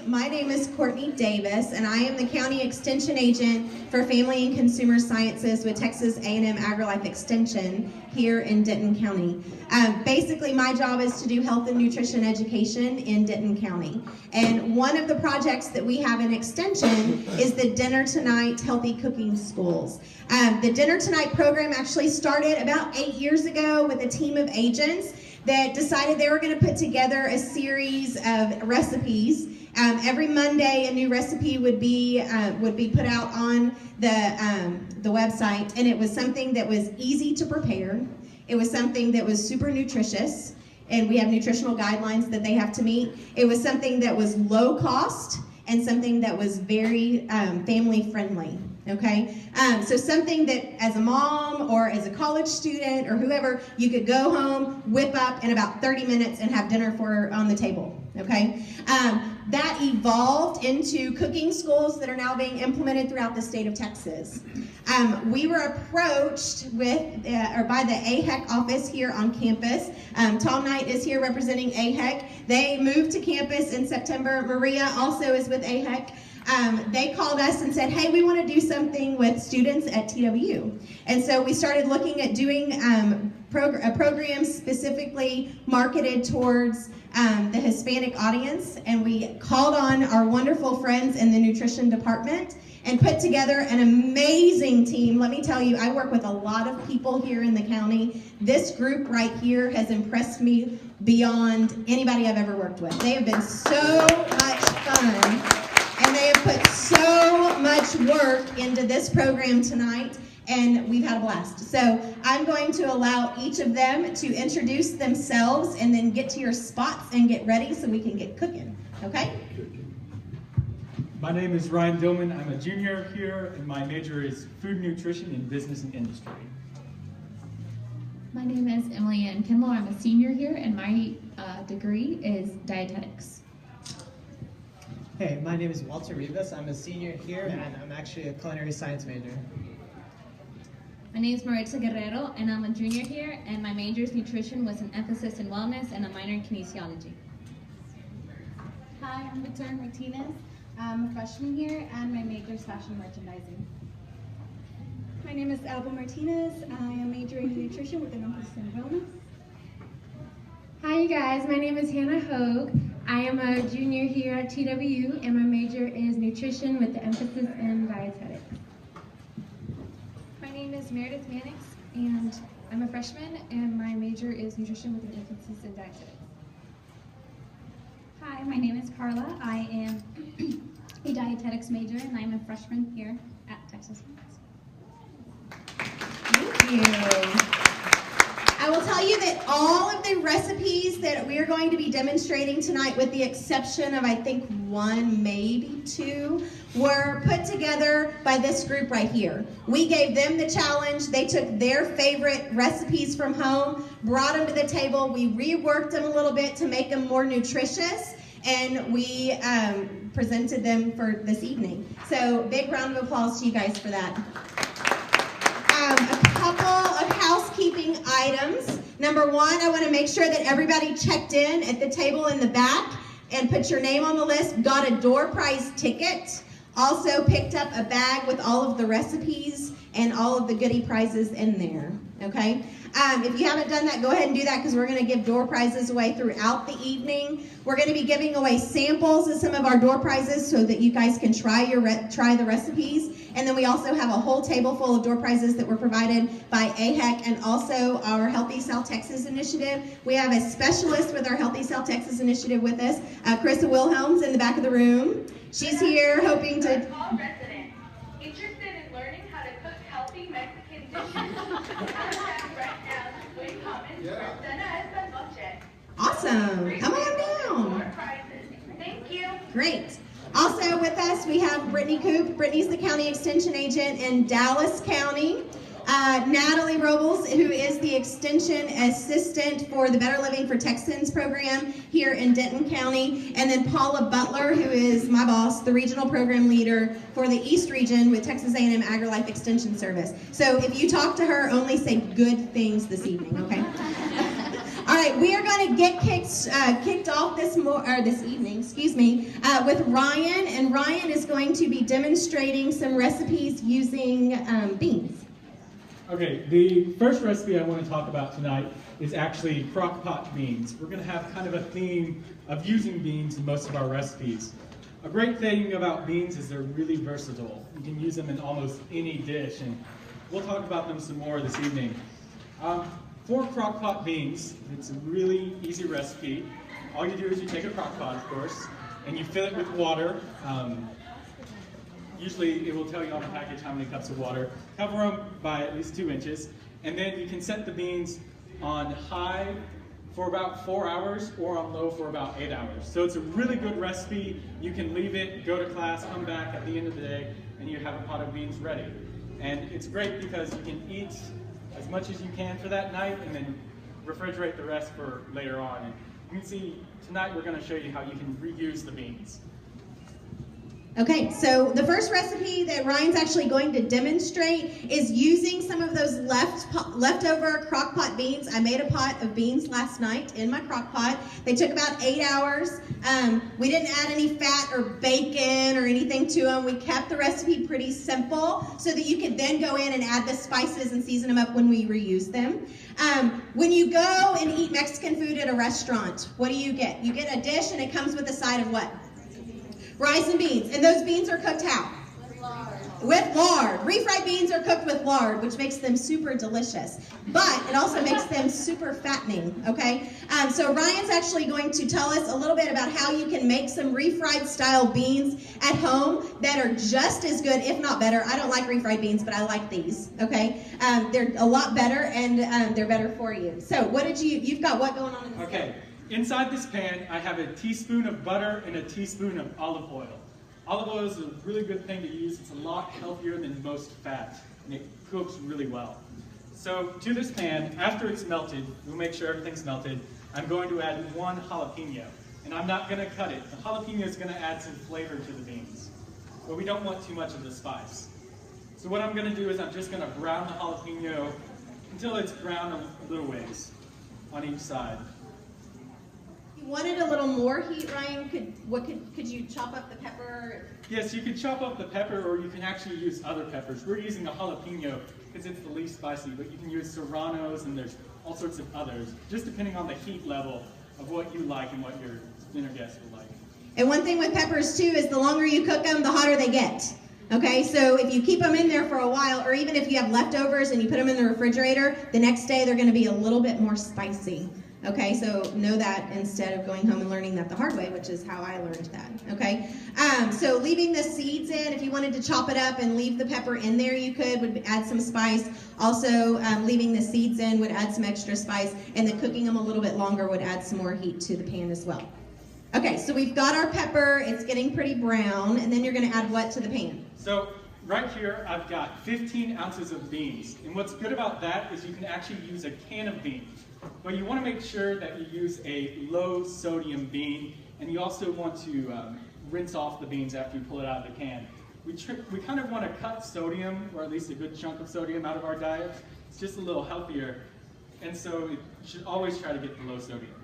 My name is Courtney Davis, and I am the County Extension Agent for Family and Consumer Sciences with Texas A&M AgriLife Extension here in Denton County. Basically, my job is to do health and nutrition education in Denton County. And one of the projects that we have in Extension is the Dinner Tonight Healthy Cooking Schools. The Dinner Tonight program actually started about 8 years ago with a team of agents that decided they were going to put together a series of recipes. Every Monday, a new recipe would be put out on the website, and it was something that was easy to prepare. It was something that was super nutritious, and we have nutritional guidelines that they have to meet. It was something that was low cost and something that was very family friendly. Okay, so something that as a mom or as a college student or whoever, you could go home, whip up in about 30 minutes and have dinner for on the table. Okay, that evolved into cooking schools that are now being implemented throughout the state of Texas. We were approached by the AHEC office here on campus. Tom Knight is here representing AHEC. They moved to campus in September. Maria also is with AHEC. They called us and said, hey, we want to do something with students at TWU. And so we started looking at doing a program specifically marketed towards the Hispanic audience, and we called on our wonderful friends in the nutrition department and put together an amazing team. Let me tell you, I work with a lot of people here in the county. This group right here has impressed me beyond anybody I've ever worked with. They have been so much fun. And they have put so much work into this program tonight, and we've had a blast. So I'm going to allow each of them to introduce themselves and then get to your spots and get ready so we can get cooking, okay? My name is Ryan Dillman. I'm a junior here, and my major is food nutrition in business and industry. My name is Emily Ann Kendall. I'm a senior here, and my degree is dietetics. Hey, my name is Walter Rivas. I'm a senior here, and I'm actually a culinary science major. My name is Maritza Guerrero, and I'm a junior here, and my major is nutrition with an emphasis in wellness and a minor in kinesiology. Hi, I'm Victoria Martinez. I'm a freshman here, and my major is fashion merchandising. My name is Alba Martinez. I am majoring in nutrition with an emphasis in wellness. Hi, you guys. My name is Hannah Hogue. I am a junior here at TWU, and my major is nutrition with the emphasis in dietetics. My name is Meredith Mannix, and I'm a freshman, and my major is nutrition with an emphasis in dietetics. Hi, my name is Carla. I am a dietetics major, and I'm a freshman here at Texas. Thank you. I will tell you that all of the recipes that we are going to be demonstrating tonight, with the exception of I think one, maybe two, were put together by this group right here. We gave them the challenge. They took their favorite recipes from home, brought them to the table. We reworked them a little bit to make them more nutritious, and we presented them for this evening. So big round of applause to you guys for that. A couple of housekeeping items. Number one, I want to make sure that everybody checked in at the table in the back and put your name on the list, got a door prize ticket, also picked up a bag with all of the recipes and all of the goodie prizes in there, okay? If you haven't done that, go ahead and do that, because we're going to give door prizes away throughout the evening. We're going to be giving away samples of some of our door prizes so that you guys can try the recipes. And then we also have a whole table full of door prizes that were provided by AHEC and also our Healthy South Texas Initiative. We have a specialist with our Healthy South Texas Initiative with us, Carissa Wilhelms, in the back of the room. She's here hoping to... Resident, interested in learning how to cook healthy Mexican dishes? Esta, Noche. Awesome. Come on down. Thank you. Great. Also with us, we have Brittany Coop. Brittany's the county extension agent in Dallas County. Natalie Robles, who is the extension assistant for the Better Living for Texans program here in Denton County. And then Paula Butler, who is my boss, the regional program leader for the East region with Texas A&M AgriLife Extension Service. So if you talk to her, only say good things this evening, okay? All right. right, we are going to get kicked off this evening, with Ryan, and Ryan is going to be demonstrating some recipes using beans. Okay, the first recipe I want to talk about tonight is actually crock pot beans. We're going to have kind of a theme of using beans in most of our recipes. A great thing about beans is they're really versatile. You can use them in almost any dish, and we'll talk about them some more this evening. For crock pot beans, it's a really easy recipe. All you do is you take a crock pot, of course, and you fill it with water. Usually it will tell you on the package how many cups of water. Cover them by at least 2 inches, and then you can set the beans on high for about 4 hours or on low for about 8 hours. So it's a really good recipe. You can leave it, go to class, come back at the end of the day, and you have a pot of beans ready. And it's great because you can eat as much as you can for that night and then refrigerate the rest for later on. And you can see tonight we're going to show you how you can reuse the beans. Okay, so the first recipe that Ryan's actually going to demonstrate is using some of those leftover crock pot beans. I made a pot of beans last night in my crock pot. They took about 8 hours. We didn't add any fat or bacon or anything to them. We kept the recipe pretty simple so that you could then go in and add the spices and season them up when we reuse them. When you go and eat Mexican food at a restaurant, what do? You get a dish and it comes with a side of what? Rice and beans. And those beans are cooked how? With lard. Refried beans are cooked with lard, which makes them super delicious. But it also makes them super fattening, okay? So Ryan's actually going to tell us a little bit about how you can make some refried style beans at home that are just as good, if not better. I don't like refried beans, but I like these, okay? They're a lot better, and they're better for you. So you've got what going on in this? Okay. Inside this pan, I have a teaspoon of butter and a teaspoon of olive oil. Olive oil is a really good thing to use. It's a lot healthier than most fat, and it cooks really well. So to this pan, after it's melted, we'll make sure everything's melted, I'm going to add 1 jalapeno. And I'm not going to cut it. The jalapeno is going to add some flavor to the beans, but we don't want too much of the spice. So what I'm going to do is I'm just going to brown the jalapeno until it's brown a little ways on each side. Wanted a little more heat, Ryan? Could you chop up the pepper? Yes, you could chop up the pepper, or you can actually use other peppers. We're using a jalapeno because it's the least spicy, but you can use serranos, and there's all sorts of others, just depending on the heat level of what you like and what your dinner guests will like. And one thing with peppers too is the longer you cook them, the hotter they get. Okay, so if you keep them in there for a while, or even if you have leftovers and you put them in the refrigerator, the next day they're going to be a little bit more spicy. Okay, so know that instead of going home and learning that the hard way, which is how I learned that, okay? So leaving the seeds in, if you wanted to chop it up and leave the pepper in there, you could, would add some spice. Also, leaving the seeds in would add some extra spice, and then cooking them a little bit longer would add some more heat to the pan as well. Okay, so we've got our pepper, it's getting pretty brown, and then you're gonna add what to the pan? So right here, I've got 15 ounces of beans, and what's good about that is you can actually use a can of beans. But you want to make sure that you use a low sodium bean, and you also want to rinse off the beans after you pull it out of the can. We kind of want to cut sodium, or at least a good chunk of sodium, out of our diet. It's just a little healthier, and so you should always try to get the low sodium.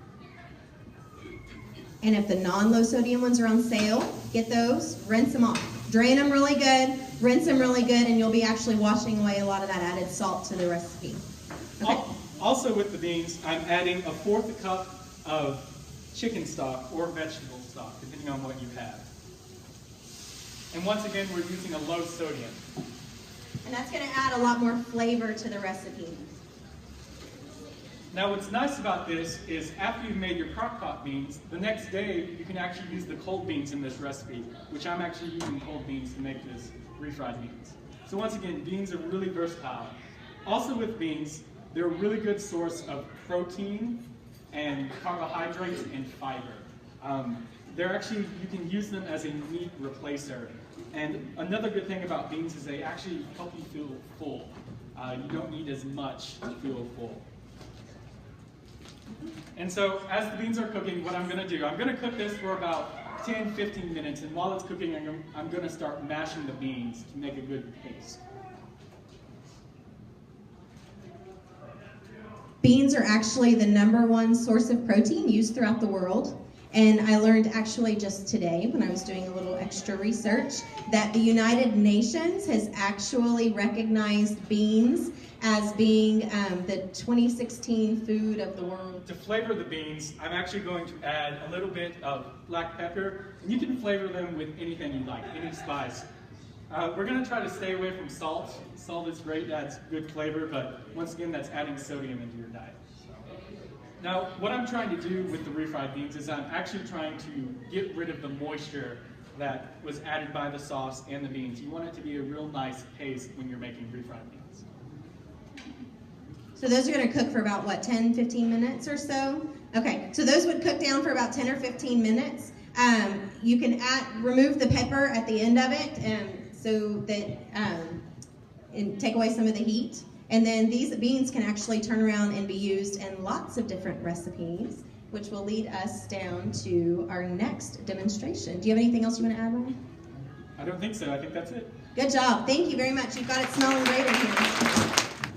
And if the non-low sodium ones are on sale, get those, rinse them off. Drain them really good, rinse them really good, and you'll be actually washing away a lot of that added salt to the recipe. Okay. Also with the beans, I'm adding 1/4 cup of chicken stock or vegetable stock, depending on what you have. And once again, we're using a low sodium. And that's going to add a lot more flavor to the recipe. Now what's nice about this is after you've made your crock pot beans, the next day you can actually use the cold beans in this recipe, which I'm actually using cold beans to make this refried beans. So once again, beans are really versatile. Also with beans, they're a really good source of protein and carbohydrates and fiber. They're actually, you can use them as a meat replacer. And another good thing about beans is they actually help you feel full. You don't need as much to feel full. And so as the beans are cooking, what I'm going to do, I'm going to cook this for about 10-15 minutes, and while it's cooking, I'm going to start mashing the beans to make a good paste. Beans are actually the #1 source of protein used throughout the world. And I learned actually just today when I was doing a little extra research that the United Nations has actually recognized beans as being the 2016 food of the world. To flavor the beans, I'm actually going to add a little bit of black pepper, and you can flavor them with anything you like, any spice. We're going to try to stay away from salt. Salt is great, adds good flavor, but once again, that's adding sodium into your diet. Now, what I'm trying to do with the refried beans is I'm actually trying to get rid of the moisture that was added by the sauce and the beans. You want it to be a real nice paste when you're making refried beans. So those are going to cook for about, what, 10, 15 minutes or so? Okay, so those would cook down for about 10 or 15 minutes. You can remove the pepper at the end of it so that and take away some of the heat. And then these beans can actually turn around and be used in lots of different recipes, which will lead us down to our next demonstration. Do you have anything else you want to add, Ryan? I don't think so. I think that's it. Good job. Thank you very much. You've got it smelling great in here.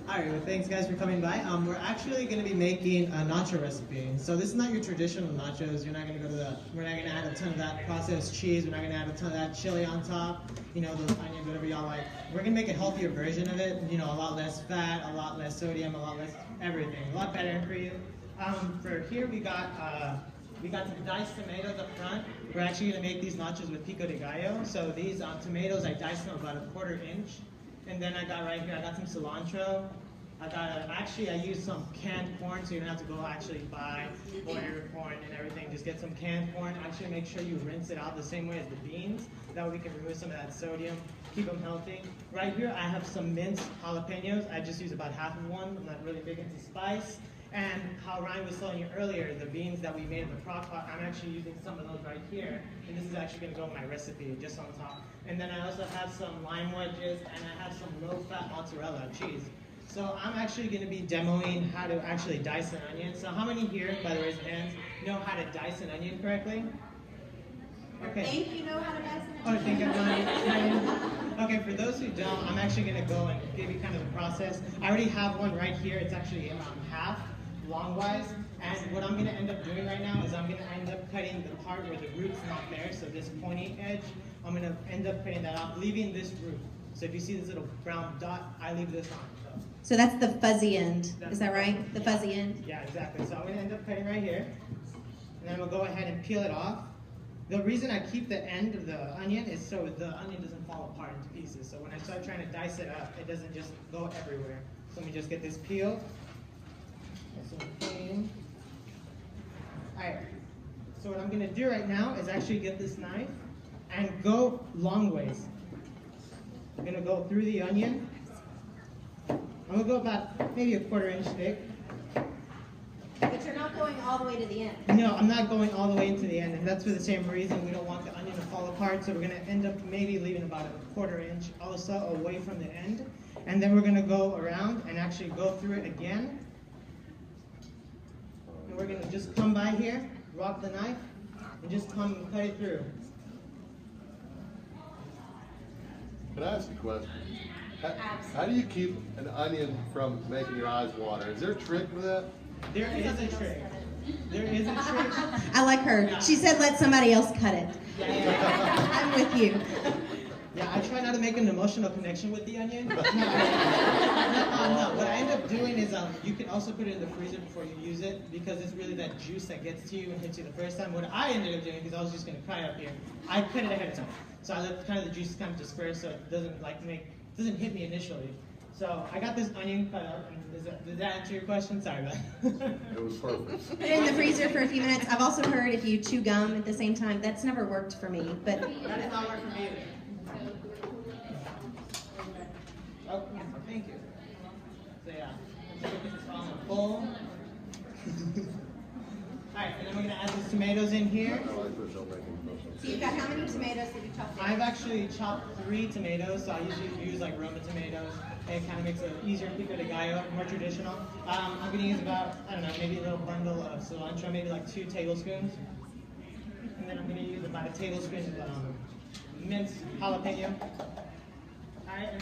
Alright, well, thanks guys for coming by. We're actually going to be making a nacho recipe. So this is not your traditional nachos. You're not going to go to the, we're not going to add a ton of that processed cheese. We're not going to add a ton of that chili on top. You know, those onions, whatever y'all like. We're going to make a healthier version of it. You know, a lot less fat, a lot less sodium, a lot less everything. A lot better for you. For here we got some diced tomatoes up front. We're actually going to make these nachos with pico de gallo. So these tomatoes, I diced them about 1/4 inch. And then I got right here, I got some cilantro. I used some canned corn, so you don't have to go actually buy boil your corn and everything. Just get some canned corn. Actually make sure you rinse it out the same way as the beans. That way we can remove some of that sodium, keep them healthy. Right here I have some minced jalapenos. I just use about half of one. I'm not really big into spice. And how Ryan was telling you earlier, the beans that we made in the crock pot, I'm actually using some of those right here. And this is actually going to go in my recipe, just on top. And then I also have some lime wedges, and I have some low-fat mozzarella cheese. So I'm actually going to be demoing how to actually dice an onion. So how many here, by the raise of hands, know how to dice an onion correctly? Okay. Think you know how to dice an onion? Oh, I think I'm not. Okay, for those who don't, I'm actually going to go and give you kind of the process. I already have one right here. It's actually half. Longwise, and what I'm going to end up doing right now is I'm going to end up cutting the part where the root's not there, so this pointy edge, I'm going to end up cutting that off, leaving this root. So if you see this little brown dot, I leave this on. So that's the fuzzy end, is that right? The fuzzy end? Yeah, exactly. So I'm going to end up cutting right here, and then I'm going to go ahead and peel it off. The reason I keep the end of the onion is so the onion doesn't fall apart into pieces. So when I start trying to dice it up, it doesn't just go everywhere. So let me just get this peeled. Alright, so what I'm going to do right now is actually get this knife and go long ways. I'm going to go through the onion. I'm going to go about maybe 1/4 inch thick. But you're not going all the way to the end. No, I'm not going all the way into the end, and that's for the same reason. We don't want the onion to fall apart, so we're going to end up maybe leaving about 1/4 inch also away from the end. And then we're going to go around and actually go through it again. We're going to just come by here, rock the knife, and just come and cut it through. Can I ask you a question? How do you keep an onion from making your eyes water? Is there a trick with that? There is a trick. There is a trick. I like her. She said let somebody else cut it. Yeah. I'm with you. Yeah, I try not to make an emotional connection with the onion. No. What I end up doing is you can also put it in the freezer before you use it because it's really that juice that gets to you and hits you the first time. What I ended up doing, because I was just going to cut it up here, I cut it ahead of time. So I let kind of the juice kind of disperse so it doesn't hit me initially. So I got this onion cut up. And does that answer your question? Sorry about that. It was perfect. Put it in the freezer for a few minutes. I've also heard if you chew gum at the same time, that's never worked for me. But that does not work for me either. Oh, thank you. So yeah, let's get this on the bowl. Alright, and then we're going to add these tomatoes in here. So you've got how many tomatoes that you chopped in? I've actually chopped 3 tomatoes, so I usually use like Roma tomatoes. It kind of makes it easier pico de gallo, more traditional. I'm going to use about, I don't know, maybe a little bundle of cilantro, maybe like 2 tablespoons. And then I'm going to use about a tablespoon of minced jalapeno.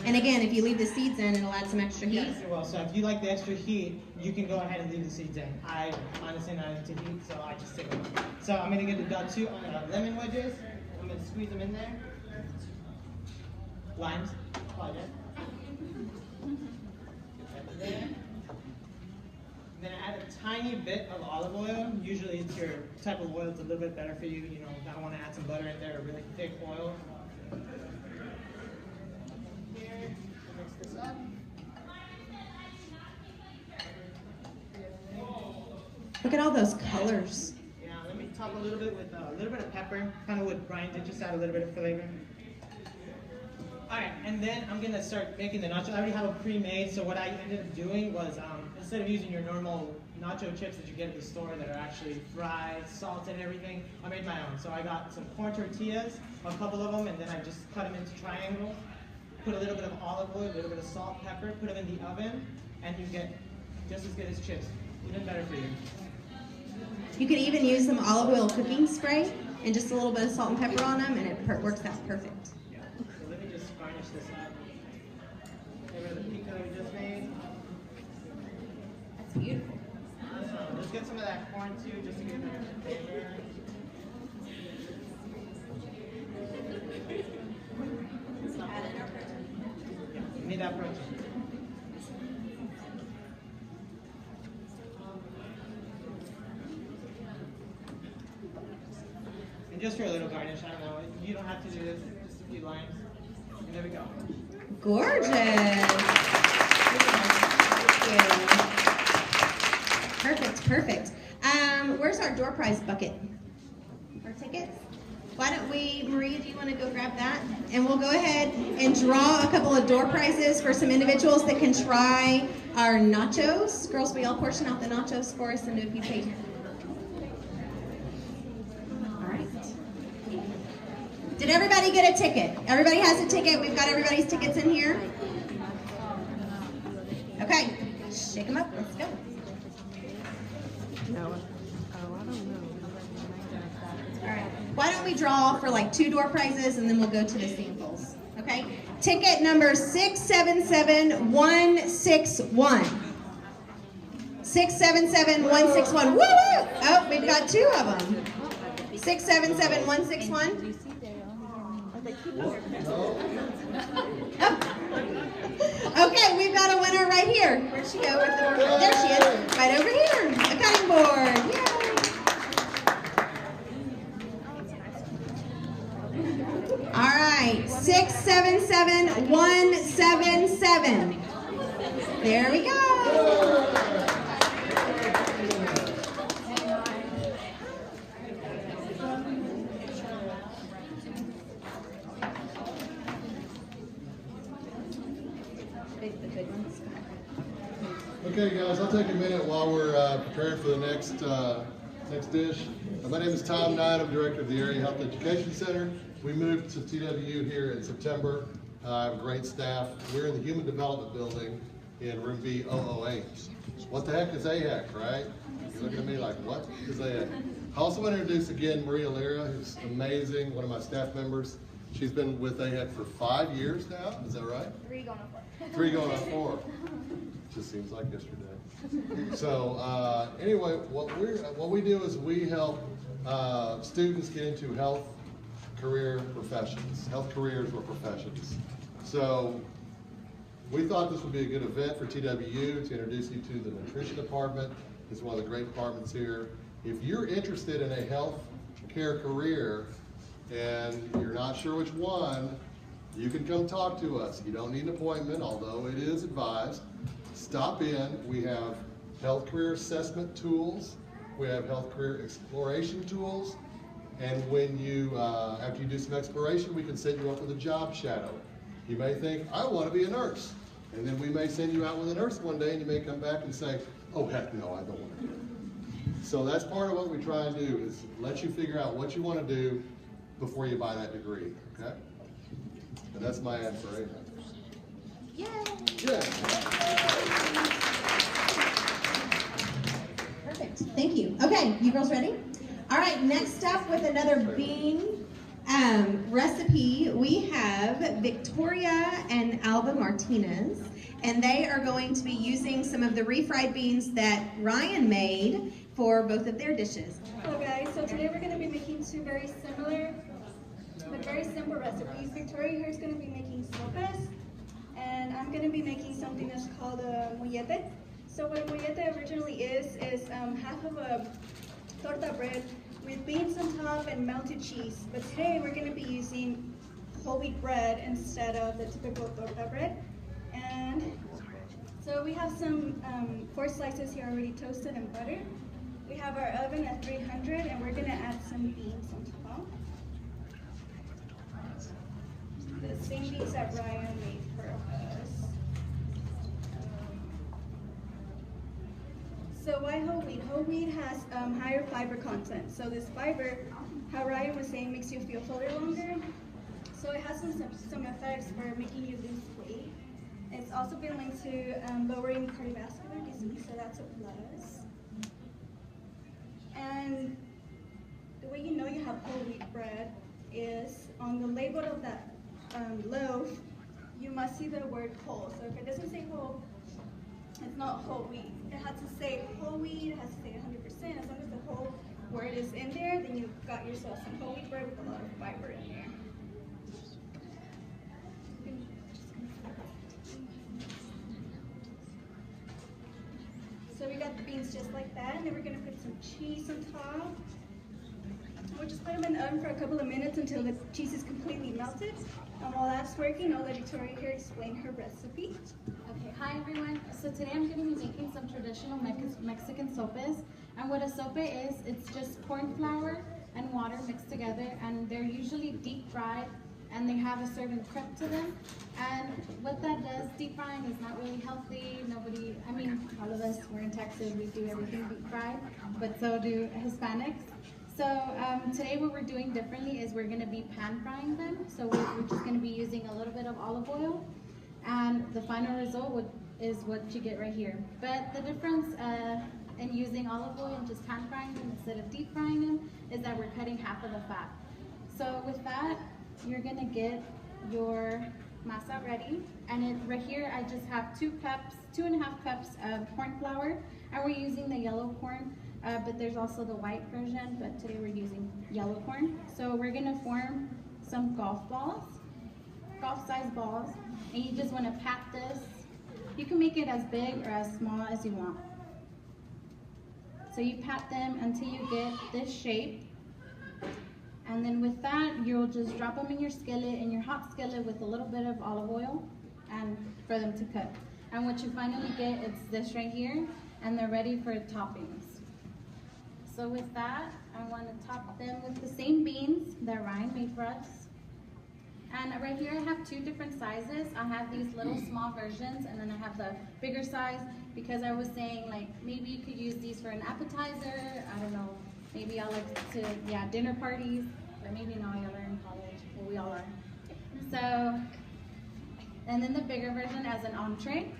And again, if you leave the seeds in, it'll add some extra heat. Yes, it will. So if you like the extra heat, you can go ahead and leave the seeds in. I honestly not into heat, so I just stick them. So I'm gonna get the two lemon wedges. I'm gonna squeeze them in there. Limes. Apologize. Then I add a tiny bit of olive oil. Usually it's your type of oil that's a little bit better for you. You know, I don't want to add some butter in there, a really thick oil. Here, mix this up. Look at all those colors. Yeah, let me top a little bit with a little bit of pepper, kind of what Brian did, just add a little bit of flavor. Alright, and then I'm going to start making the nachos. I already have a pre-made, so what I ended up doing was, instead of using your normal nacho chips that you get at the store that are actually fried, salted, and everything, I made my own. So I got some corn tortillas, a couple of them, and then I just cut them into triangles, put a little bit of olive oil, a little bit of salt, pepper, put them in the oven, and you get just as good as chips, even better for you. You could even use some olive oil cooking spray and just a little bit of salt and pepper on them, and it works out perfect. Yeah. So let me just garnish this up. Get rid of the pico we just made. That's beautiful. Awesome. Let's get some of that corn too, just to get that flavor. Yeah, we need that protein. And just for a little garnish, I don't know, you don't have to do this, just a few limes. And there we go. Gorgeous. Perfect, perfect. Where's our door prize bucket? Our tickets? Why don't we, Maria, do you want to go grab that? And we'll go ahead and draw a couple of door prizes for some individuals that can try our nachos. Girls, will y'all portion out the nachos for us into a few pages? Did everybody get a ticket? Everybody has a ticket. We've got everybody's tickets in here. Okay, shake them up. Let's go. All right. Why don't we draw for like 2 door prizes and then we'll go to the samples. Okay. Ticket number 677161. 677161. Woo! Oh, we've got 2 of them. 677161. Okay, we've got a winner right here. Where'd she go with the door? There she is, right over here. A cutting board. Yay. All right, 677177. There we go. Okay, guys, I'll take a minute while we're preparing for the next dish. My name is Tom Knight. I'm director of the Area Health Education Center. We moved to TWU here in September. I have a great staff. We're in the Human Development Building in room B008. What the heck is AHEC, right? You're looking at me like, what is AHEC? I also want to introduce again Maria Lira, who's amazing, one of my staff members. She's been with AHEC for 5 years now, is that right? 3 going on 4. 3 going on 4. Just seems like yesterday. So anyway, what we do is we help students get into health career professions, health careers or professions. So we thought this would be a good event for TWU to introduce you to the nutrition department. It's one of the great departments here. If you're interested in a health care career and you're not sure which one, you can come talk to us. You don't need an appointment, although it is advised. Stop in. We have health career assessment tools. We have health career exploration tools. And when you, after you do some exploration, we can set you up with a job shadow. You may think, I want to be a nurse. And then we may send you out with a nurse one day and you may come back and say, oh heck no, I don't want to do it. So that's part of what we try and do is let you figure out what you want to do before you buy that degree, okay? And that's my ad for AHEC. Yay! Yeah. Perfect. Thank you. Okay, you girls ready? All right, next up with another bean Recipe, we have Victoria and Alba Martinez, and they are going to be using some of the refried beans that Ryan made for both of their dishes. Hello guys, so today we're going to be making two very similar but very simple recipes. Victoria here is going to be making sopes, and I'm going to be making something that's called a mollete. So what a mollete originally is half of a torta bread with beans on top and melted cheese. But today we're going to be using whole wheat bread instead of the typical torta bread. And so we have some 4 slices here already toasted and buttered. We have our oven at 300, and we're going to add some beans on top. The same beans that Ryan made for us. So why whole wheat? Whole wheat has higher fiber content. So this fiber, how Ryan was saying, makes you feel fuller longer. So it has some effects for making you lose weight. It's also been linked to lowering cardiovascular disease, so that's a plus. And the way you know you have whole wheat bread is on the label of that loaf, you must see the word whole. So if it doesn't say whole, it's not whole wheat. It has to say whole wheat, it has to say 100%. As long as the whole word is in there, then you've got yourself some whole wheat bread with a lot of fiber in there. So we got the beans just like that, and then we're gonna put some cheese on top. We'll just put them in the oven for a couple of minutes until the cheese is completely melted. And while that's working, I'll let Victoria here explain her recipe. Okay, hi everyone. So today I'm going to be making some traditional Mexican sopes. And what a sope is, it's just corn flour and water mixed together, and they're usually deep fried, and they have a certain crep to them. And what that does, deep frying is not really healthy. All of us, we're in Texas, we do everything deep fried, but so do Hispanics. So today what we're doing differently is we're going to be pan frying them. So we're just going to be using a little bit of olive oil, and the final result is what you get right here. But the difference in using olive oil and just pan frying them instead of deep frying them is that we're cutting half of the fat. So with that, you're going to get your masa ready, and right here I just have 2.5 cups of corn flour, and we're using the yellow corn. But there's also the white version, but today we're using yellow corn. So we're gonna form some golf-sized balls, and you just wanna pat this. You can make it as big or as small as you want. So you pat them until you get this shape, and then with that, you'll just drop them in your hot skillet with a little bit of olive oil, and for them to cook. And what you finally get, it's this right here, and they're ready for toppings. So with that, I want to top them with the same beans that Ryan made for us. And right here I have 2 different sizes. I have these little small versions, and then I have the bigger size, because I was saying, like, maybe you could use these for an appetizer. I don't know, maybe I like to, dinner parties, or maybe now y'all are in college. Well, we all are. So, and then the bigger version as an entree.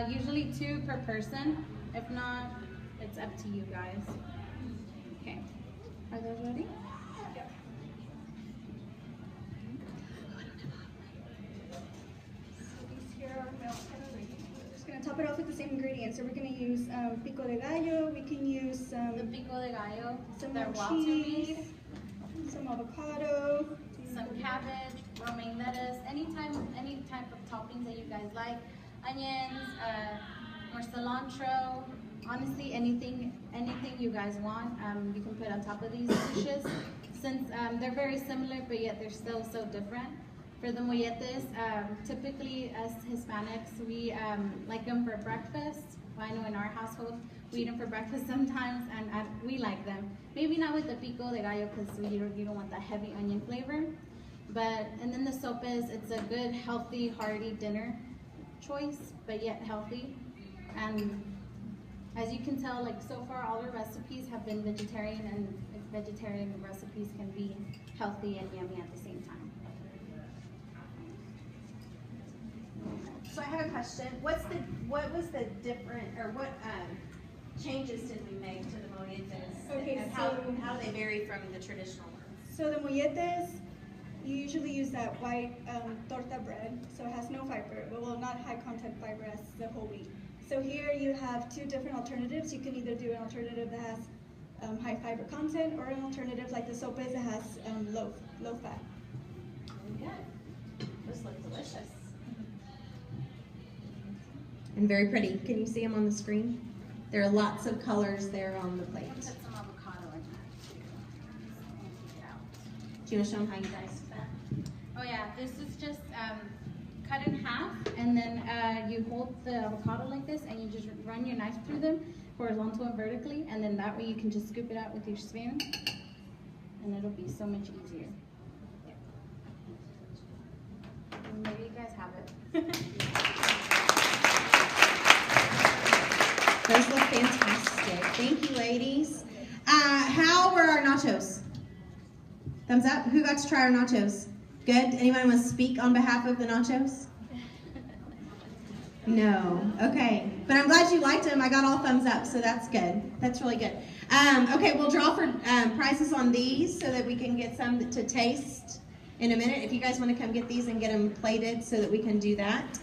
Usually 2 per person. If not, it's up to you guys. Okay, are those ready? Just going to top it off with the same ingredients. So we're going to use pico de gallo. We can use the pico de gallo, some more cheese, some avocado, some cabbage, romaine lettuce, any type of toppings that you guys like. Onions, or cilantro, honestly anything you guys want, you can put on top of these dishes. Since they're very similar, but yet they're still so different. For the molletes, typically as Hispanics, we like them for breakfast. Well, I know in our household, we eat them for breakfast sometimes, and we like them. Maybe not with the pico de gallo, because you don't want that heavy onion flavor. And then the sopes, it's a good, healthy, hearty dinner choice, but yet healthy. And as you can tell, like, so far all our recipes have been vegetarian, and vegetarian recipes can be healthy and yummy at the same time. So I have a question. What was the different, or what changes did we make to the molletes? Okay, and how do they vary from the traditional ones? So the molletes, you usually use that white torta bread, so it has no fiber, but well, not high content fiber as the whole wheat. So here you have two different alternatives. You can either do an alternative that has high fiber content, or an alternative like the sopes that has low fat. Very good. Those look delicious. And very pretty. Can you see them on the screen? There are lots of colors there on the plate. Put some avocado in that. Do you want to show them how you dice that? Oh yeah, this is just cut in half, and then you hold the avocado like this, and you just run your knife through them, horizontal and vertically, and then that way you can just scoop it out with your spoon, and it'll be so much easier. Yeah. And maybe you guys have it. Those look fantastic. Thank you, ladies. How were our nachos? Thumbs up. Who got to try our nachos? Good. Anyone want to speak on behalf of the nachos? No. Okay. But I'm glad you liked them. I got all thumbs up, so that's good. That's really good. Okay, we'll draw for prizes on these so that we can get some to taste in a minute. If you guys want to come get these and get them plated so that we can do that.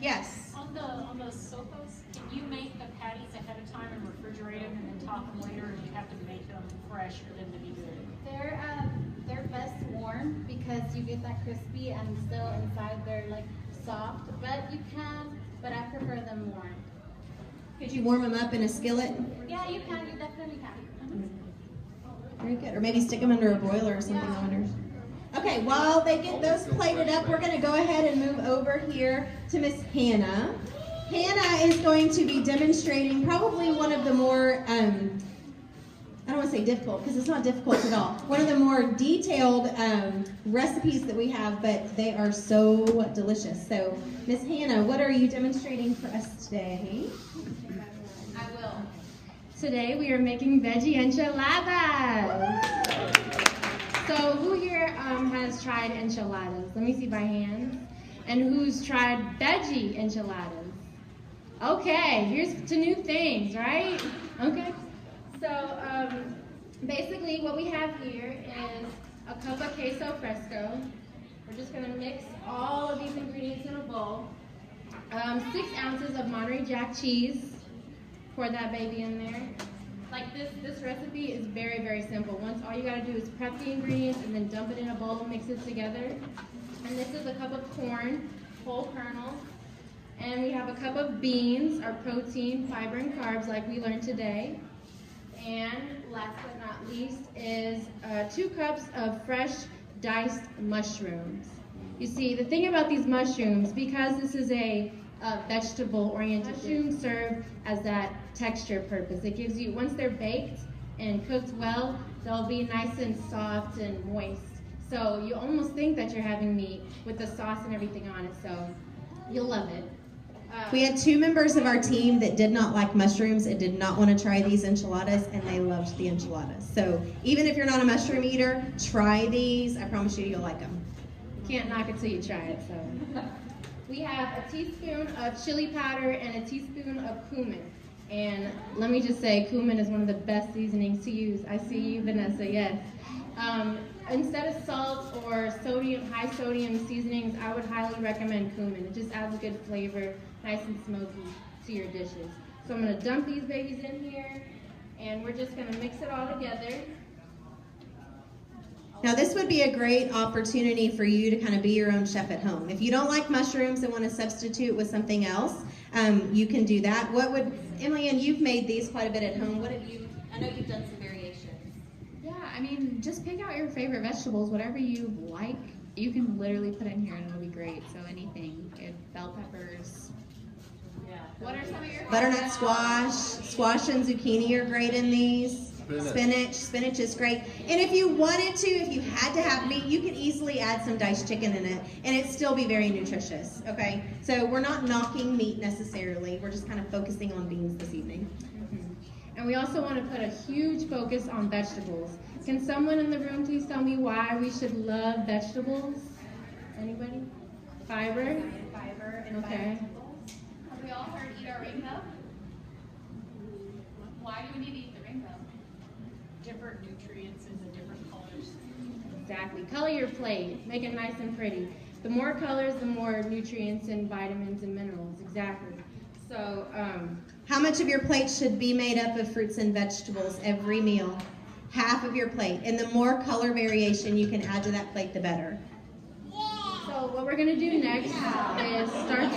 Yes. On the sofas, can you make the patties ahead of time and refrigerate them and then top them later, or do you have to make them fresh for them to be good? They're best warm because you get that crispy and still inside they're like soft, but you can, but I prefer them warm. Could you warm them up in a skillet? Yeah, you can, you definitely can. Very good. Or maybe stick them under a broiler or something, I wonder. Okay, while they get those plated up, we're going to go ahead and move over here to Miss Hannah. Hannah is going to be demonstrating probably one of the more, I don't want to say difficult, because it's not difficult at all. One of the more detailed recipes that we have, but they are so delicious. So, Miss Hannah, what are you demonstrating for us today? I will. Today we are making veggie enchiladas. So who here has tried enchiladas? Let me see by hand. And who's tried veggie enchiladas? Okay, here's to new things, right? Okay. So basically what we have here is a cup of queso fresco. We're just gonna mix all of these ingredients in a bowl. 6 ounces of Monterey Jack cheese. Pour that baby in there. Like this recipe is very, very simple. Once all you gotta do is prep the ingredients and then dump it in a bowl, mix it together. And this is a cup of corn, whole kernel. And we have a cup of beans, our protein, fiber, and carbs like we learned today. And last but not least is 2 cups of fresh diced mushrooms. You see, the thing about these mushrooms, because this is a vegetable-oriented mushrooms serve as that texture purpose. It gives you, once they're baked and cooked well, they'll be nice and soft and moist. So you almost think that you're having meat with the sauce and everything on it, so you'll love it. We had 2 members of our team that did not like mushrooms and did not want to try these enchiladas, and they loved the enchiladas. So even if you're not a mushroom eater, try these. I promise you, you'll like them. You can't knock it till you try it, so. We have a teaspoon of chili powder and a teaspoon of cumin. And let me just say, cumin is one of the best seasonings to use. I see you, Vanessa, yes. Instead of salt or high sodium seasonings, I would highly recommend cumin. It just adds a good flavor, nice and smoky to your dishes. So I'm gonna dump these babies in here, and we're just gonna mix it all together. Now this would be a great opportunity for you to kind of be your own chef at home. If you don't like mushrooms and want to substitute with something else, you can do that. Emily Ann, you've made these quite a bit at home. I know you've done some variations. Yeah, I mean, just pick out your favorite vegetables, whatever you like, you can literally put in here and it'll be great. So anything, bell peppers. Yeah. What are some of your Butternut squash and zucchini are great in these. Spinach is great. And if you wanted to, if you had to have meat, you could easily add some diced chicken in it and it'd still be very nutritious, okay? So we're not knocking meat necessarily. We're just kind of focusing on beans this evening. And we also want to put a huge focus on vegetables. Can someone in the room please tell me why we should love vegetables? Anybody? Fiber? Fiber and okay. vegetables. Have we all heard eat our rainbow? Why do we need to eat the rainbow? Different nutrients in the different colors. Exactly. Color your plate. Make it nice and pretty. The more colors, the more nutrients and vitamins and minerals. Exactly. So, how much of your plate should be made up of fruits and vegetables every meal? Half of your plate. And the more color variation you can add to that plate, the better. So what we're gonna do next is start.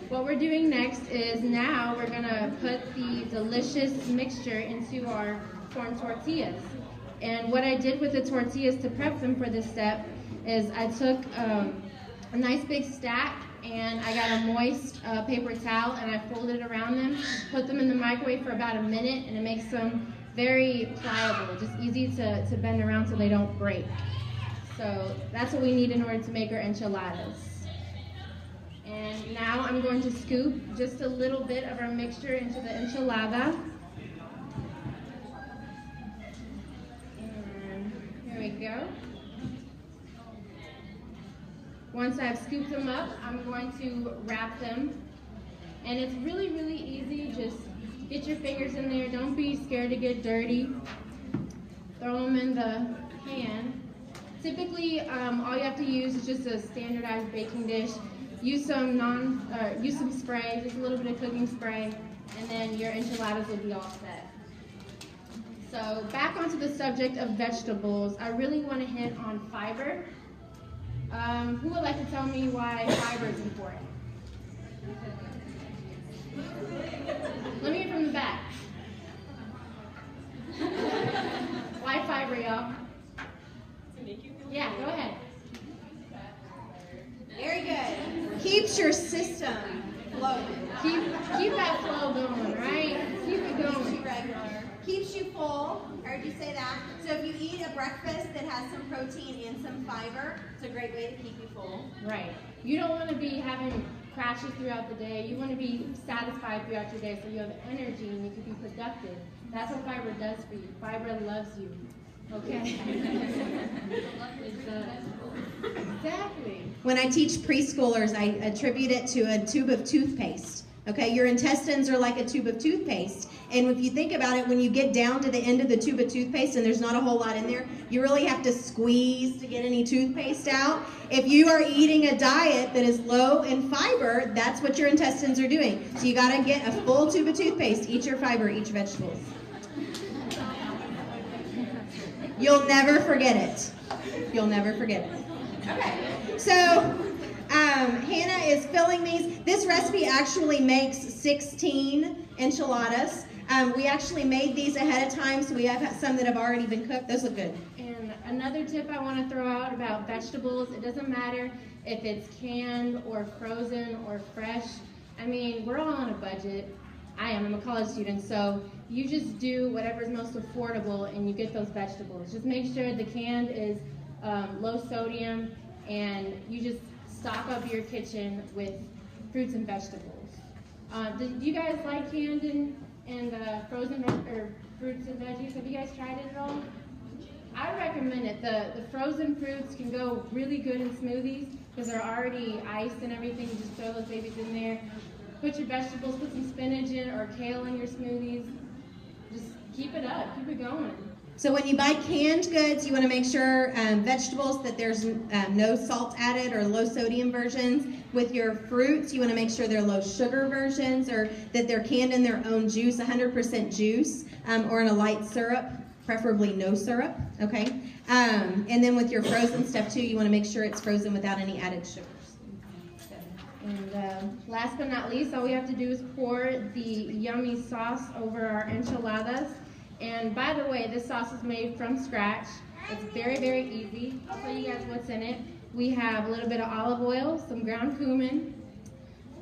What we're doing next is now we're gonna put the delicious mixture into our corn tortillas. And what I did with the tortillas to prep them for this step is I took a nice big stack and I got a moist paper towel and I folded it around them, put them in the microwave for about a minute, and it makes them very pliable, just easy to bend around so they don't break. So that's what we need in order to make our enchiladas. And now I'm going to scoop just a little bit of our mixture into the enchilada. And here we go. Once I've scooped them up, I'm going to wrap them. And it's really, really easy. Just get your fingers in there. Don't be scared to get dirty. Throw them in the pan. Typically, all you have to use is just a standardized baking dish. Use some spray, just a little bit of cooking spray, and then your enchiladas will be all set. So back onto the subject of vegetables, I really want to hit on fiber. Who would like to tell me why fiber is important? Let me hear from the back. Why fiber, y'all? Yeah, go ahead. Very good. Keeps your system flowing. Keep that flow going, right? Keep it going. Keeps you regular. Keeps you full. Heard you say that. So if you eat a breakfast that has some protein and some fiber, it's a great way to keep you full. Right. You don't want to be having crashes throughout the day. You want to be satisfied throughout your day so you have energy and you can be productive. That's what fiber does for you. Fiber loves you. Okay? Exactly. When I teach preschoolers, I attribute it to a tube of toothpaste. Okay, your intestines are like a tube of toothpaste. And if you think about it, when you get down to the end of the tube of toothpaste and there's not a whole lot in there, you really have to squeeze to get any toothpaste out. If you are eating a diet that is low in fiber, that's what your intestines are doing. So you got to get a full tube of toothpaste. Eat your fiber, eat your vegetables. You'll never forget it. You'll never forget it. Okay, so Hannah is filling these. This recipe actually makes 16 enchiladas. We actually made these ahead of time, so we have some that have already been cooked. Those look good. And another tip I want to throw out about vegetables, it doesn't matter if it's canned or frozen or fresh. I mean, we're all on a budget. I'm a college student, so you just do whatever's most affordable and you get those vegetables. Just make sure the canned is low sodium and you just stock up your kitchen with fruits and vegetables. Do you guys like canned and frozen fruits and veggies? Have you guys tried it at all? I recommend it. The frozen fruits can go really good in smoothies because they're already iced and everything. You just throw those babies in there. Put your vegetables, put some spinach in or kale in your smoothies. Just keep it up, keep it going. So when you buy canned goods, you want to make sure vegetables that there's no salt added or low sodium versions. With your fruits, you want to make sure they're low sugar versions or that they're canned in their own juice, 100% juice, or in a light syrup, preferably no syrup, okay? And then with your frozen stuff too, you want to make sure it's frozen without any added sugars. And last but not least, all we have to do is pour the yummy sauce over our enchiladas. And by the way, this sauce is made from scratch. It's very, very easy. I'll tell you guys what's in it. We have a little bit of olive oil, some ground cumin,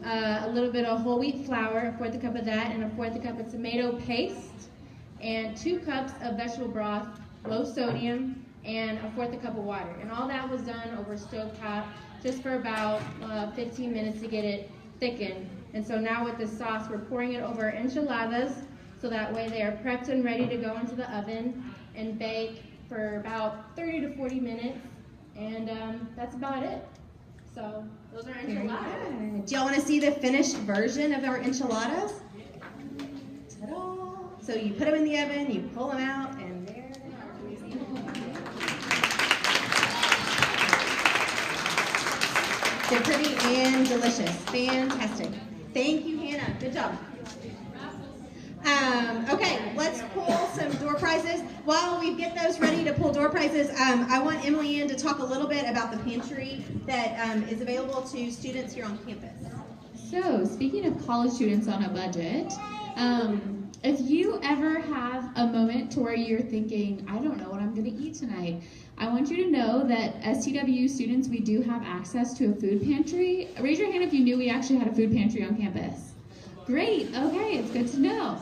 a little bit of whole wheat flour, 1/4 cup of that, and 1/4 cup of tomato paste, and 2 cups of vegetable broth, low sodium, and 1/4 cup of water. And all that was done over stovetop just for about 15 minutes to get it thickened. And so now with this sauce, we're pouring it over our enchiladas, so that way they are prepped and ready to go into the oven and bake for about 30 to 40 minutes. And that's about it. So those are enchiladas. Do y'all want to see the finished version of our enchiladas? So you put them in the oven, you pull them out, and there they are. They're pretty and delicious. Fantastic. Thank you, Hannah. Good job. Okay, let's pull some door prizes. While we get those ready to pull door prizes, I want Emily Ann to talk a little bit about the pantry that is available to students here on campus. So, speaking of college students on a budget, if you ever have a moment to where you're thinking, I don't know what I'm going to eat tonight, I want you to know that STW students, we do have access to a food pantry. Raise your hand if you knew we actually had a food pantry on campus. Great, okay, it's good to know.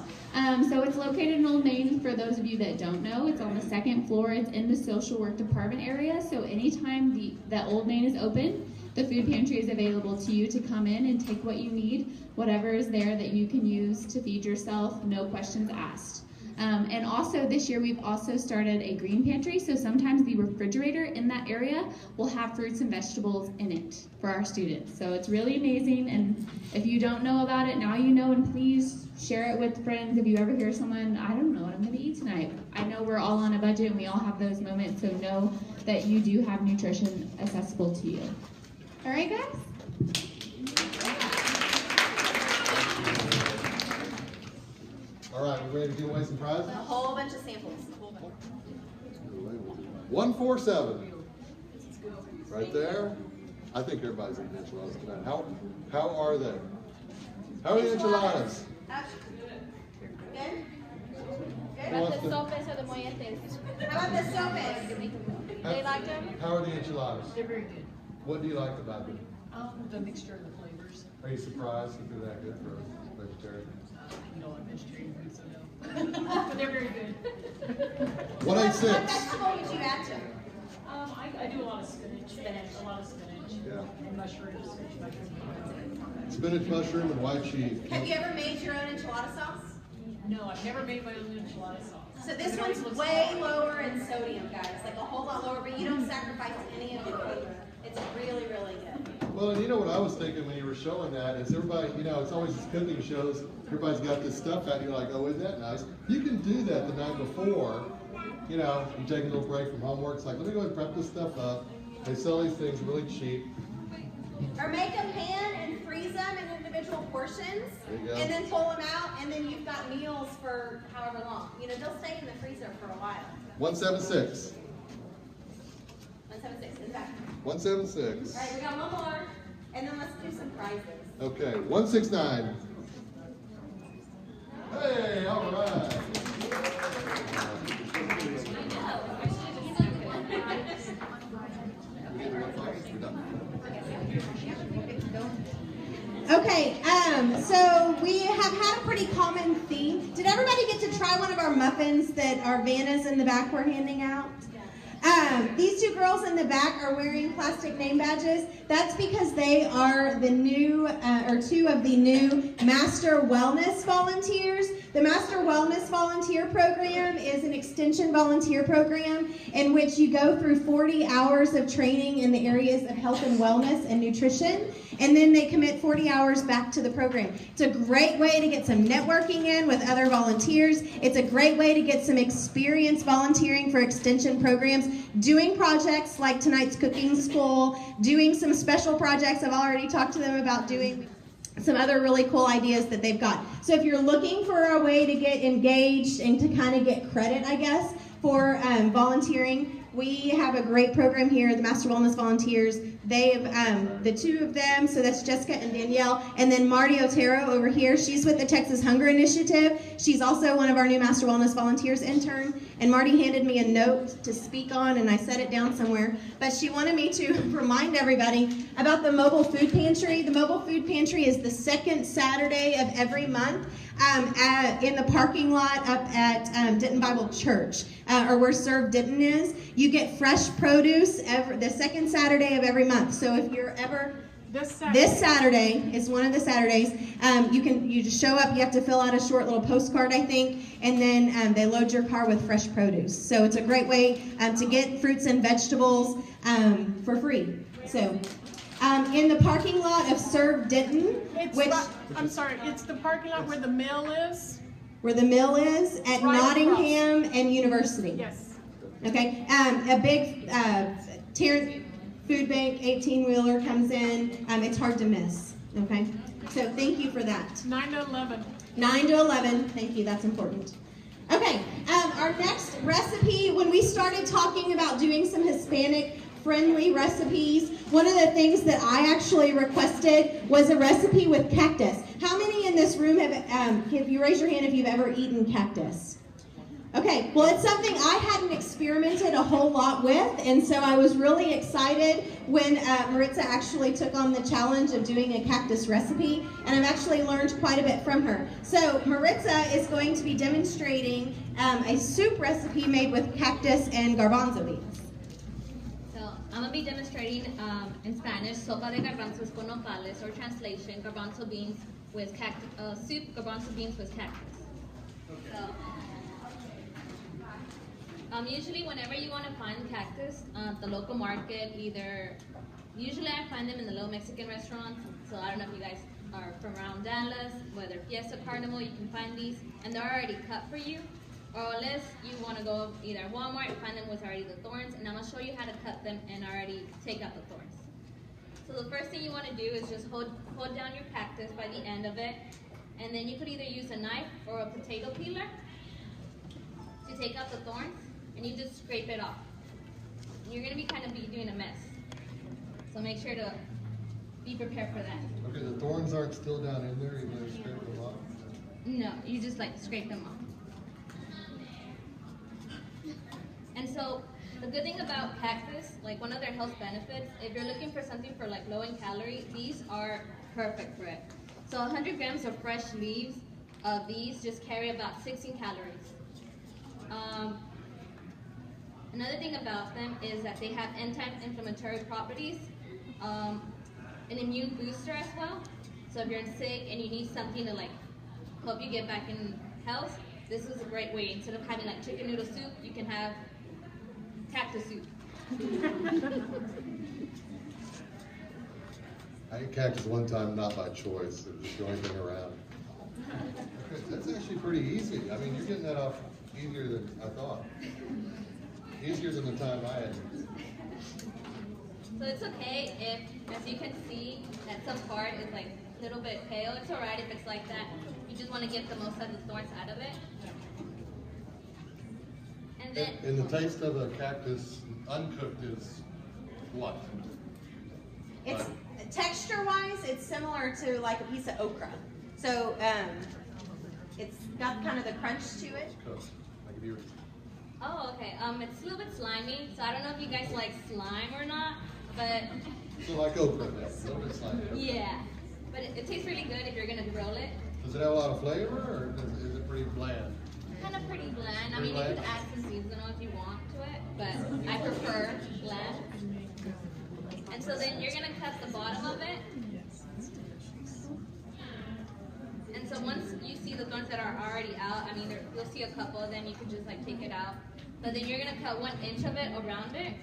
So it's located in Old Main. For those of you that don't know, it's on the second floor. It's in the social work department area. So anytime the Old Main is open, the food pantry is available to you to come in and take what you need, whatever is there that you can use to feed yourself, no questions asked. And also this year we've also started a green pantry, so sometimes the refrigerator in that area will have fruits and vegetables in it for our students. So it's really amazing, and if you don't know about it, now you know, and please share it with friends. If you ever hear someone, I don't know what I'm going to eat tonight. I know we're all on a budget and we all have those moments, so know that you do have nutrition accessible to you. All right, guys? All right, we ready to give away some prizes? A whole bunch of samples. 147. Right there. I think everybody's eating enchiladas tonight. How are they? How are the enchiladas? Good? How about the sopes or the molletes? How about the sopes? They like them? How are the enchiladas? They're very good. What do you like about them? The mixture of the flavors. Are you surprised that they're that good for a vegetarian? You know, I'm vegetarian, so no. But they're very good. 186. What vegetable would you add to them? I do a lot of spinach. A lot of spinach. Yeah. And mushrooms. Spinach, mushroom, and white cheese. Have you ever made your own enchilada sauce? No, I've never made my own enchilada sauce. So this one's way lower in sodium, guys. Like a whole lot lower, but you don't sacrifice any of your flavor. It's really, really good. Well, and you know what I was thinking when you were showing that is everybody, you know, it's always these cooking shows. Everybody's got this stuff out, and you're like, oh, isn't that nice? You can do that the night before. You know, you take a little break from homework. It's like, let me go and prep this stuff up. They sell these things really cheap. Or make a pan and freeze them in individual portions, and then pull them out, and then you've got meals for however long. You know, they'll stay in the freezer for a while. 176. 176, exactly. 176. All right, we got one more, and then let's do some prizes. Okay, 169. Hey, all right. Okay, so we have had a pretty common theme. Did everybody get to try one of our muffins that our Vannas in the back were handing out? These two girls in the back are wearing plastic name badges. That's because they are the new, or two of the new Master Wellness Volunteers. The Master Wellness Volunteer Program is an extension volunteer program in which you go through 40 hours of training in the areas of health and wellness and nutrition, and then they commit 40 hours back to the program. It's a great way to get some networking in with other volunteers. It's a great way to get some experience volunteering for extension programs, doing projects like tonight's cooking school, doing some special projects I've already talked to them about doing, some other really cool ideas that they've got. So if you're looking for a way to get engaged and to kind of get credit, I guess, for volunteering, we have a great program here, the Master Wellness Volunteers. They have the two of them, so that's Jessica and Danielle, and then Marty Otero over here. She's with the Texas Hunger Initiative. She's also one of our new Master Wellness Volunteers intern, and Marty handed me a note to speak on, and I set it down somewhere, but she wanted me to remind everybody about the mobile food pantry. The mobile food pantry is the second Saturday of every month in the parking lot up at Denton Bible Church, or where Serve Denton is. You get fresh produce the second Saturday of every month. So if you're ever this Saturday is one of the Saturdays. You just show up. You have to fill out a short little postcard, I think, and then they load your car with fresh produce. So it's a great way to get fruits and vegetables for free. So. In the parking lot of Serve Denton, it's the parking lot where the mill is? where the mill is at Right Nottingham and University. Yes. Okay, a big Terrence food bank 18-wheeler comes in. It's hard to miss. Okay, so thank you for that. 9 to 11. 9 to 11. Thank you. That's important. Okay, our next recipe. When we started talking about doing some Hispanic-friendly recipes, one of the things that I actually requested was a recipe with cactus. How many in this room have? If you raise your hand if you've ever eaten cactus. Okay, well, it's something I hadn't experimented a whole lot with, and so I was really excited when Maritza actually took on the challenge of doing a cactus recipe, and I've actually learned quite a bit from her. So Maritza is going to be demonstrating a soup recipe made with cactus and garbanzo beans. So I'm going to be demonstrating in Spanish, sopa de garbanzos con nopales, or translation, garbanzo beans with cactus, soup garbanzo beans with cactus. So, usually whenever you want to find cactus at the local market, usually I find them in the little Mexican restaurants. So I don't know if you guys are from around Dallas, whether Fiesta Carnival, you can find these, and they're already cut for you. Or unless you want to go either Walmart and find them with already the thorns, and I'm going to show you how to cut them and already take out the thorns. So the first thing you want to do is just hold down your cactus by the end of it, and then you could either use a knife or a potato peeler to take out the thorns. And you just scrape it off. You're going to be doing a mess. So make sure to be prepared for that. Okay, the thorns aren't still down in there, even though you scrape them off? No, you just scrape them off. And so the good thing about cactus, one of their health benefits, if you're looking for something for low in calorie, these are perfect for it. So 100 grams of fresh leaves of these just carry about 16 calories. Another thing about them is that they have anti-inflammatory properties, an immune booster as well. So if you're sick and you need something to help you get back in health, this is a great way. Instead of having chicken noodle soup, you can have cactus soup. I ate cactus one time, not by choice. It was the only thing around. Okay, that's actually pretty easy. I mean, you're getting that off easier than I thought. Easier than the time I had. So it's okay if, as you can see, that some part is a little bit pale. It's alright if it's like that. You just want to get the most of the thorns out of it. And then, and the taste of a cactus uncooked is what? It's texture-wise, it's similar to a piece of okra. So it's got kind of the crunch to it. oh, okay. It's a little bit slimy, so I don't know if you guys like slime or not, but So like okra, then, a little bit slimy. yeah, but it tastes really good if you're gonna grill it. Does it have a lot of flavor, or is it pretty bland? Kind of pretty bland. I mean, you could add some seasonal if you want to it, but I prefer bland. And so then you're gonna cut the bottom of it. And so once you see the thorns that are already out, I mean, you'll see a couple, then you can just take it out. But then you're gonna cut 1 inch of it around it.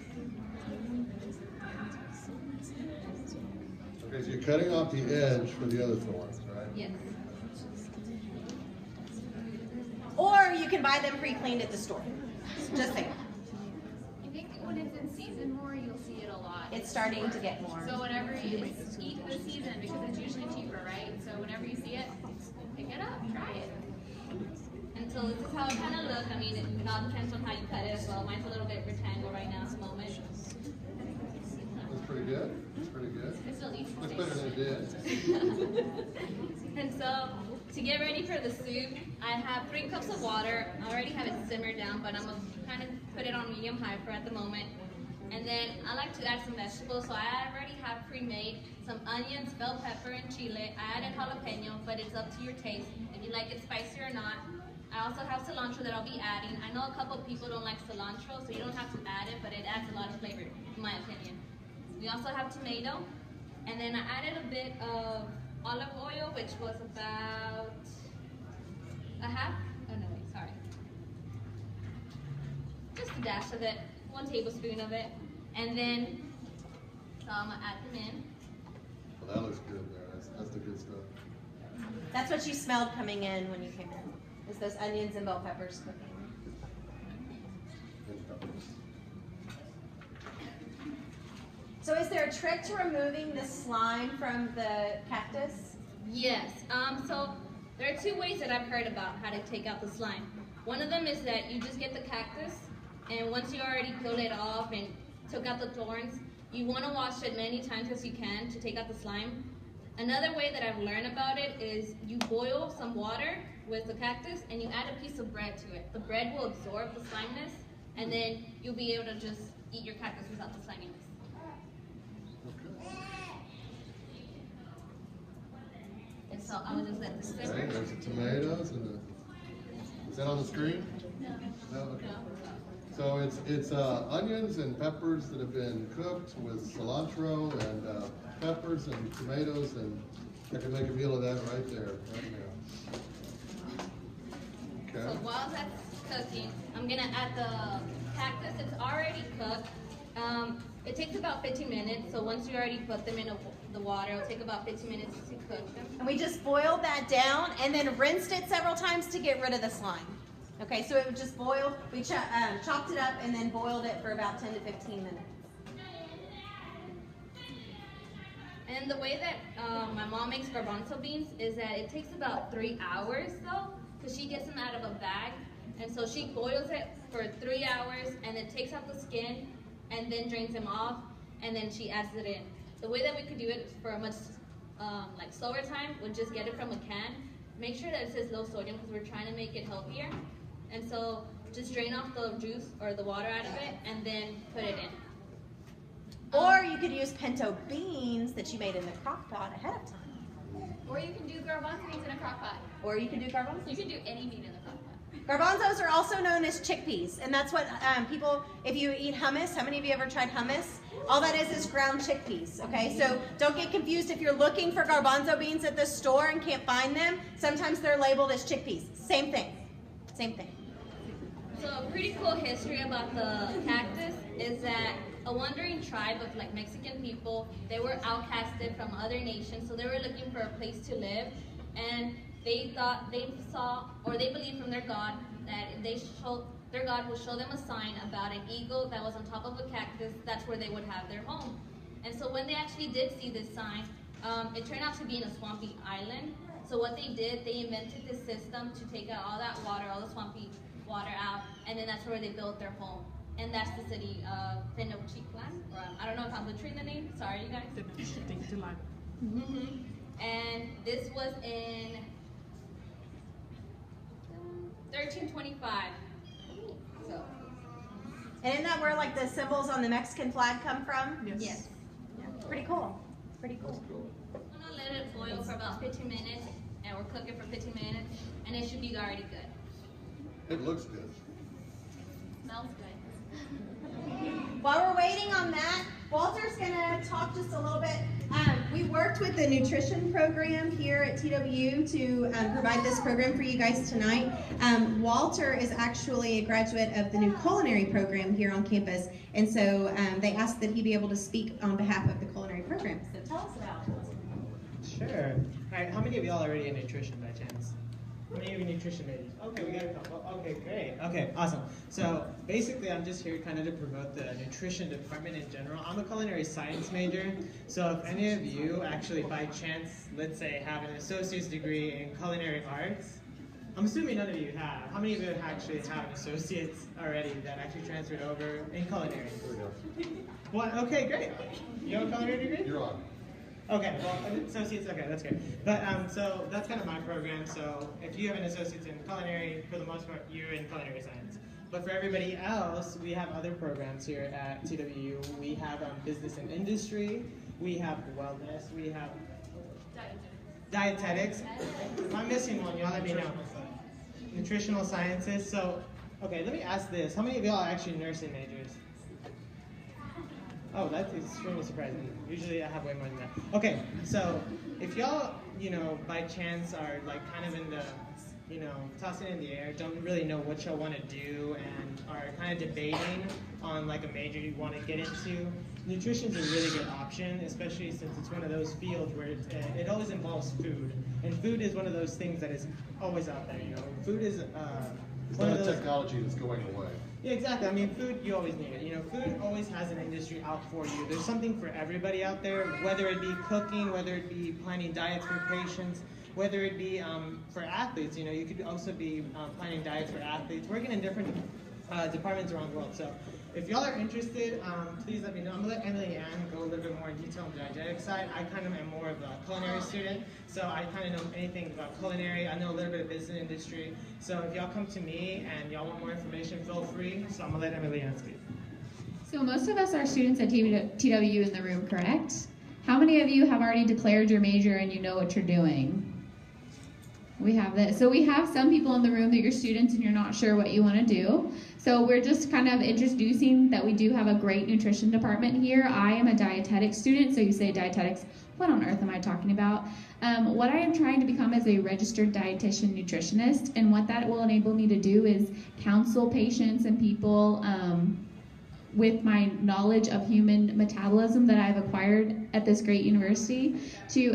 Okay, so you're cutting off the edge for the other thorns, right? Yes. Or you can buy them pre-cleaned at the store. Just saying. I think when it's in season more, you'll see it a lot. It's starting to get more. So whenever it's eat the season, because it's usually cheaper, right? So whenever you see it, pick it up, try it. And so this is how it kind of looks. I mean, it all depends on how you cut it as well. Mine's a little bit rectangle right now at the moment. That's pretty good. That's pretty good. It's still easy. Much better than it did. And so, to get ready for the soup, I have 3 cups of water. I already have it simmered down, but I'm going to kind of put it on medium-high for at the moment. And then I like to add some vegetables, so I already have pre-made some onions, bell pepper, and chile. I added jalapeno, but it's up to your taste, if you like it spicy or not. I also have cilantro that I'll be adding. I know a couple people don't like cilantro, so you don't have to add it, but it adds a lot of flavor, in my opinion. We also have tomato, and then I added a bit of olive oil, which was about a half, oh no wait, sorry. Just a dash of it, 1 tablespoon of it. And then, so I'm gonna add them in. Well, that looks good there. That's the good stuff. That's what you smelled coming in when you came in. is those onions and bell peppers cooking. So is there a trick to removing the slime from the cactus? Yes. So there are 2 ways that I've heard about how to take out the slime. One of them is that you just get the cactus, and once you already peeled it off and took out the thorns, you want to wash it many times as you can to take out the slime. Another way that I've learned about it is you boil some water with the cactus and you add a piece of bread to it. The bread will absorb the slimeness, and then you'll be able to just eat your cactus without the sliminess. And so I would just let this simmer. Okay, there's the tomatoes and the. Is that on the screen? No. Okay. So it's onions and peppers that have been cooked with cilantro and peppers and tomatoes, and I can make a meal of that right there, right now. Okay. So while that's cooking, I'm gonna add the cactus. It's already cooked. It takes about 15 minutes. So once you already put them in the water, it'll take about 15 minutes to cook them. And we just boiled that down and then rinsed it several times to get rid of the slime. Okay, so it would just boil. We chopped it up and then boiled it for about 10 to 15 minutes. And the way that my mom makes garbanzo beans is that it takes about 3 hours though, because she gets them out of a bag. And so she boils it for 3 hours and then takes out the skin and then drains them off, and then she adds it in. The way that we could do it for a much like slower time would just get it from a can. Make sure that it says low sodium because we're trying to make it healthier. And so just drain off the juice or the water out of it and then put it in. Or you could use pinto beans that you made in the crock pot ahead of time. Or you can do garbanzo beans in a crock pot. Or you can do garbanzos. You can do any meat in the crock pot. Garbanzos are also known as chickpeas, and that's what people, if you eat hummus, how many of you ever tried hummus? All that is ground chickpeas, okay? So don't get confused if you're looking for garbanzo beans at the store and can't find them. Sometimes they're labeled as chickpeas. Same thing. Same thing. So a pretty cool history about the cactus is that a wandering tribe of like Mexican people, they were outcasted from other nations, so they were looking for a place to live, and they believed from their God that their God will show them a sign about an eagle that was on top of a cactus. That's where they would have their home. And so when they actually did see this sign, it turned out to be in a swampy island. So what they did, they invented this system to take out all that water, all the swampy water out, and then that's where they built their home. And that's the city of Tenochtitlan. I don't know if I'm butchering the name. Sorry, you guys. Tenochtitlan. And this was in 1325. So. And isn't that where like the symbols on the Mexican flag come from? Yes. Yeah. Pretty cool. Pretty cool. I'm gonna let it boil for about 15 minutes, and we're cooking for 15 minutes, and it should be already good. It looks good. Smells good. While we're waiting on that, Walter's gonna talk just a little bit. We worked with the nutrition program here at TWU to provide this program for you guys tonight. Walter is actually a graduate of the new culinary program here on campus, and so they asked that he be able to speak on behalf of the culinary program. So tell us about it. Sure. All right, how many of y'all are already in nutrition by chance? How many of you nutrition majors? Okay, we got a couple. Okay, great. Okay, awesome. So basically, I'm just here kind of to promote the nutrition department in general. I'm a culinary science major, so if any of you actually by chance, let's say, have an associate's degree in culinary arts, I'm assuming none of you have. How many of you actually have an associate's already that actually transferred over in culinary? What? Okay, great. You have a culinary degree? You're on. Okay, well, associates, okay, that's good. But, so that's kind of my program, so if you have an associate's in culinary, for the most part, you're in culinary science. But for everybody else, we have other programs here at TWU. We have business and industry, we have wellness, we have dietetics. If I'm missing one, y'all let me know. Nutritional sciences, so, okay, let me ask this. How many of y'all are actually nursing majors? Oh, that's extremely surprising. Usually I have way more than that. Okay, so if y'all, by chance are like kind of in the tossing it in the air, don't really know what y'all want to do, and are kind of debating on like a major you want to get into, nutrition's a really good option, especially since it's one of those fields where it always involves food, and food is one of those things that is always out there. Food is it's one not of a those technology that's going away. Yeah, exactly. I mean, food, you always need it. Food always has an industry out for you. There's something for everybody out there, whether it be cooking, whether it be planning diets for patients, whether it be for athletes. You could also be planning diets for athletes, working in different departments around the world. So if y'all are interested, please let me know. I'm going to let Emily and Ann go a little bit more in detail on the diegetic side. I kind of am more of a culinary student, so I kind of know anything about culinary. I know a little bit of business industry. So if y'all come to me and y'all want more information, feel free. So I'm going to let Emily and Ann speak. So most of us are students at TWU in the room, correct? How many of you have already declared your major and you know what you're doing? We have that. So we have some people in the room that you're students and you're not sure what you want to do. So we're just kind of introducing that we do have a great nutrition department here. I am a dietetics student, so you say dietetics, what on earth am I talking about? What I am trying to become is a registered dietitian nutritionist, and what that will enable me to do is counsel patients and people with my knowledge of human metabolism that I've acquired at this great university to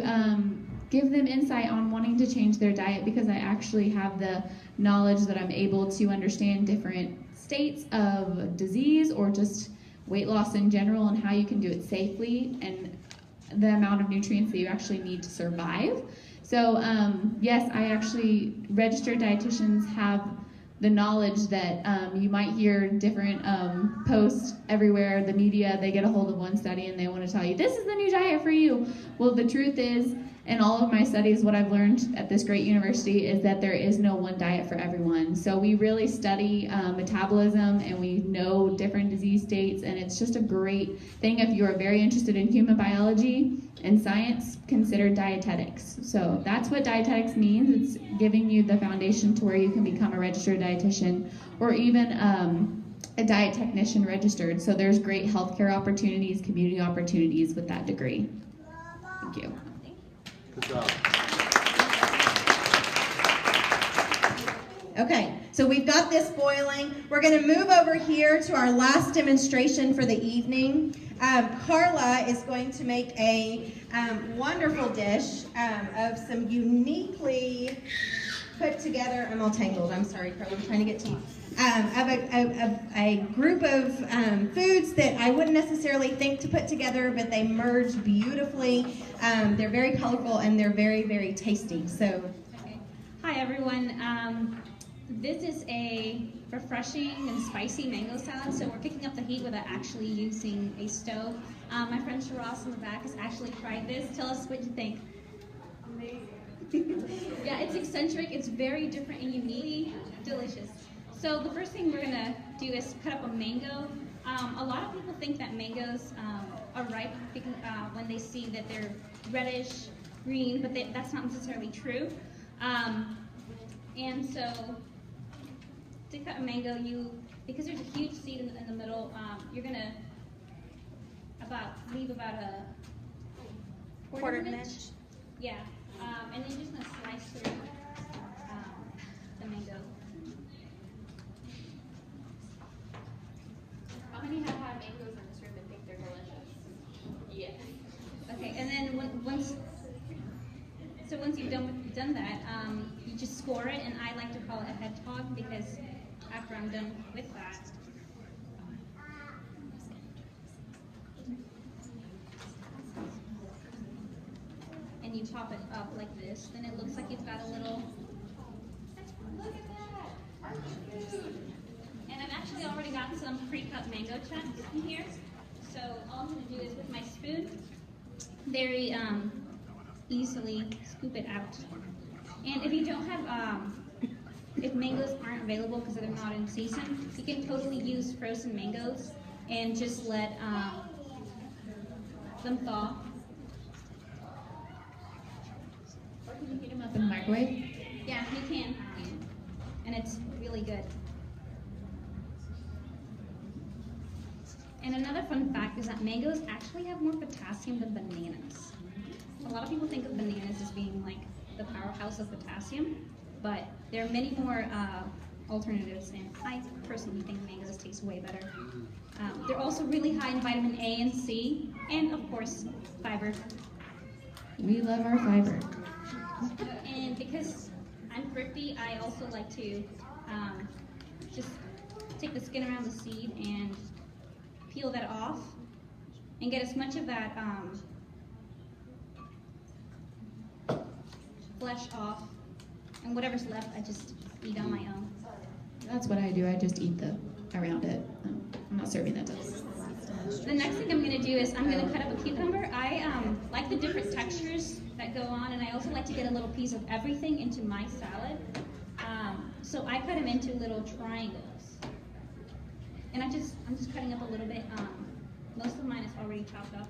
give them insight on wanting to change their diet, because I actually have the knowledge that I'm able to understand different states of disease or just weight loss in general and how you can do it safely and the amount of nutrients that you actually need to survive. So yes, I actually, registered dietitians have the knowledge that you might hear different posts everywhere, the media, they get a hold of one study and they want to tell you, this is the new diet for you. Well, the truth is, in all of my studies, what I've learned at this great university is that there is no one diet for everyone. So we really study metabolism, and we know different disease states, and it's just a great thing. If you are very interested in human biology and science, consider dietetics. So that's what dietetics means. It's giving you the foundation to where you can become a registered dietitian, or even a diet technician registered. So there's great healthcare opportunities, community opportunities with that degree. Thank you. Good job. Okay, so we've got this boiling. We're going to move over here to our last demonstration for the evening. Carla is going to make a wonderful dish of some uniquely put together, I'm all tangled, I'm sorry, Carla, I'm trying to get to you. Of a group of foods that I wouldn't necessarily think to put together, but they merge beautifully. They're very colorful and they're very, very tasty. So, okay. Hi everyone. This is a refreshing and spicy mango salad. So we're picking up the heat without actually using a stove. My friend Shiraz in the back has actually tried this. Tell us what you think. Amazing. Yeah, it's eccentric. It's very different and uniquely delicious. So the first thing we're gonna do is cut up a mango. A lot of people think that mangoes are ripe when they see that they're reddish, green, but that's not necessarily true. And so to cut a mango, because there's a huge seed in the middle, you're gonna leave about a quarter of an inch. Yeah, and then you're just gonna slice through the mango. How many have had mangoes in this room and think they're delicious? Yes. Okay, and then once you've done that, you just score it, and I like to call it a hedgehog because after I'm done with that, and you chop it up like this, then it looks like you've got a little. Look at that! And I've actually already got some pre-cut mango chunks in here. So all I'm going to do is with my spoon, very easily scoop it out. And if you don't have, if mangoes aren't available because they're not in season, you can totally use frozen mangoes and just let them thaw. Or can you heat them up in the microwave? Yeah, you can. And it's really good. And another fun fact is that mangoes actually have more potassium than bananas. A lot of people think of bananas as being like the powerhouse of potassium, but there are many more alternatives, and I personally think mangoes taste way better. They're also really high in vitamin A and C, and of course, fiber. We love our fiber. And because I'm thrifty, I also like to just take the skin around the seed and peel that off and get as much of that flesh off, and whatever's left, I just eat on my own. That's what I do. I just eat around it. I'm not serving that to us. The next thing I'm going to do is I'm going to cut up a cucumber. I like the different textures that go on, and I also like to get a little piece of everything into my salad. So I cut them into little triangles, and I'm just cutting up a little bit. Most of mine is already chopped up.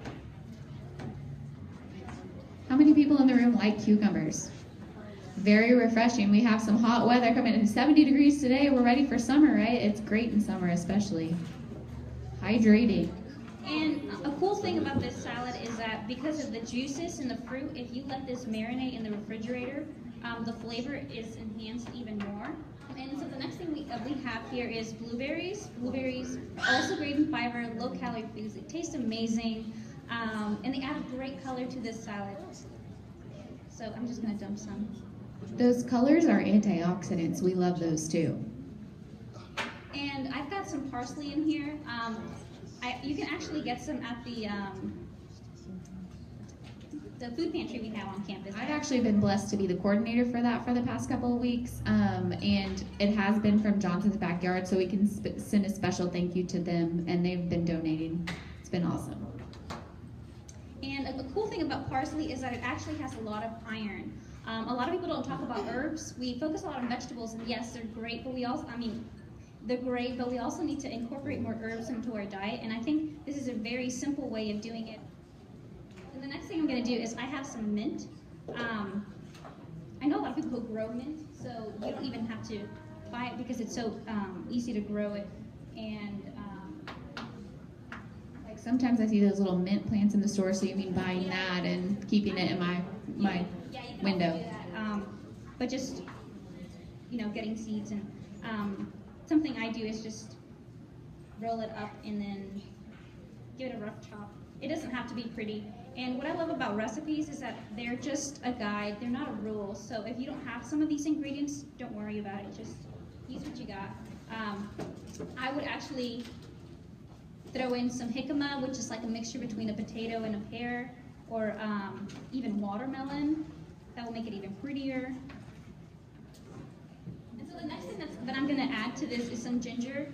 How many people in the room like cucumbers? Very refreshing. We have some hot weather coming in. 70 degrees today. We're ready for summer, right? It's great in summer, especially. Hydrating. And a cool thing about this salad is that because of the juices and the fruit, if you let this marinate in the refrigerator, the flavor is enhanced even more. And so the next thing we have here is blueberries. Blueberries are also great in fiber, low-calorie foods. They taste amazing, and they add a great color to this salad. So I'm just going to dump some. Those colors are antioxidants. We love those too. And I've got some parsley in here. You can actually get some at the food pantry we have on campus. I've actually been blessed to be the coordinator for that for the past couple of weeks, and it has been from Johnson's Backyard, so we can send a special thank you to them, and they've been donating. It's been awesome. And a cool thing about parsley is that it actually has a lot of iron. A lot of people don't talk about herbs. We focus a lot on vegetables, and yes, they're great, but we also need to incorporate more herbs into our diet, and I think this is a very simple way of doing it. And the next thing I'm going to do is I have some mint. I know a lot of people who grow mint, so you don't even have to buy it because it's so easy to grow it. And like sometimes I see those little mint plants in the store, so you mean buying that and keeping it in my window. But just, getting seeds, and something I do is just roll it up and then give it a rough chop. It doesn't have to be pretty. And what I love about recipes is that they're just a guide. They're not a rule. So if you don't have some of these ingredients, don't worry about it. Just use what you got. I would actually throw in some jicama, which is like a mixture between a potato and a pear, or even watermelon. That will make it even prettier. And so the next thing that I'm going to add to this is some ginger.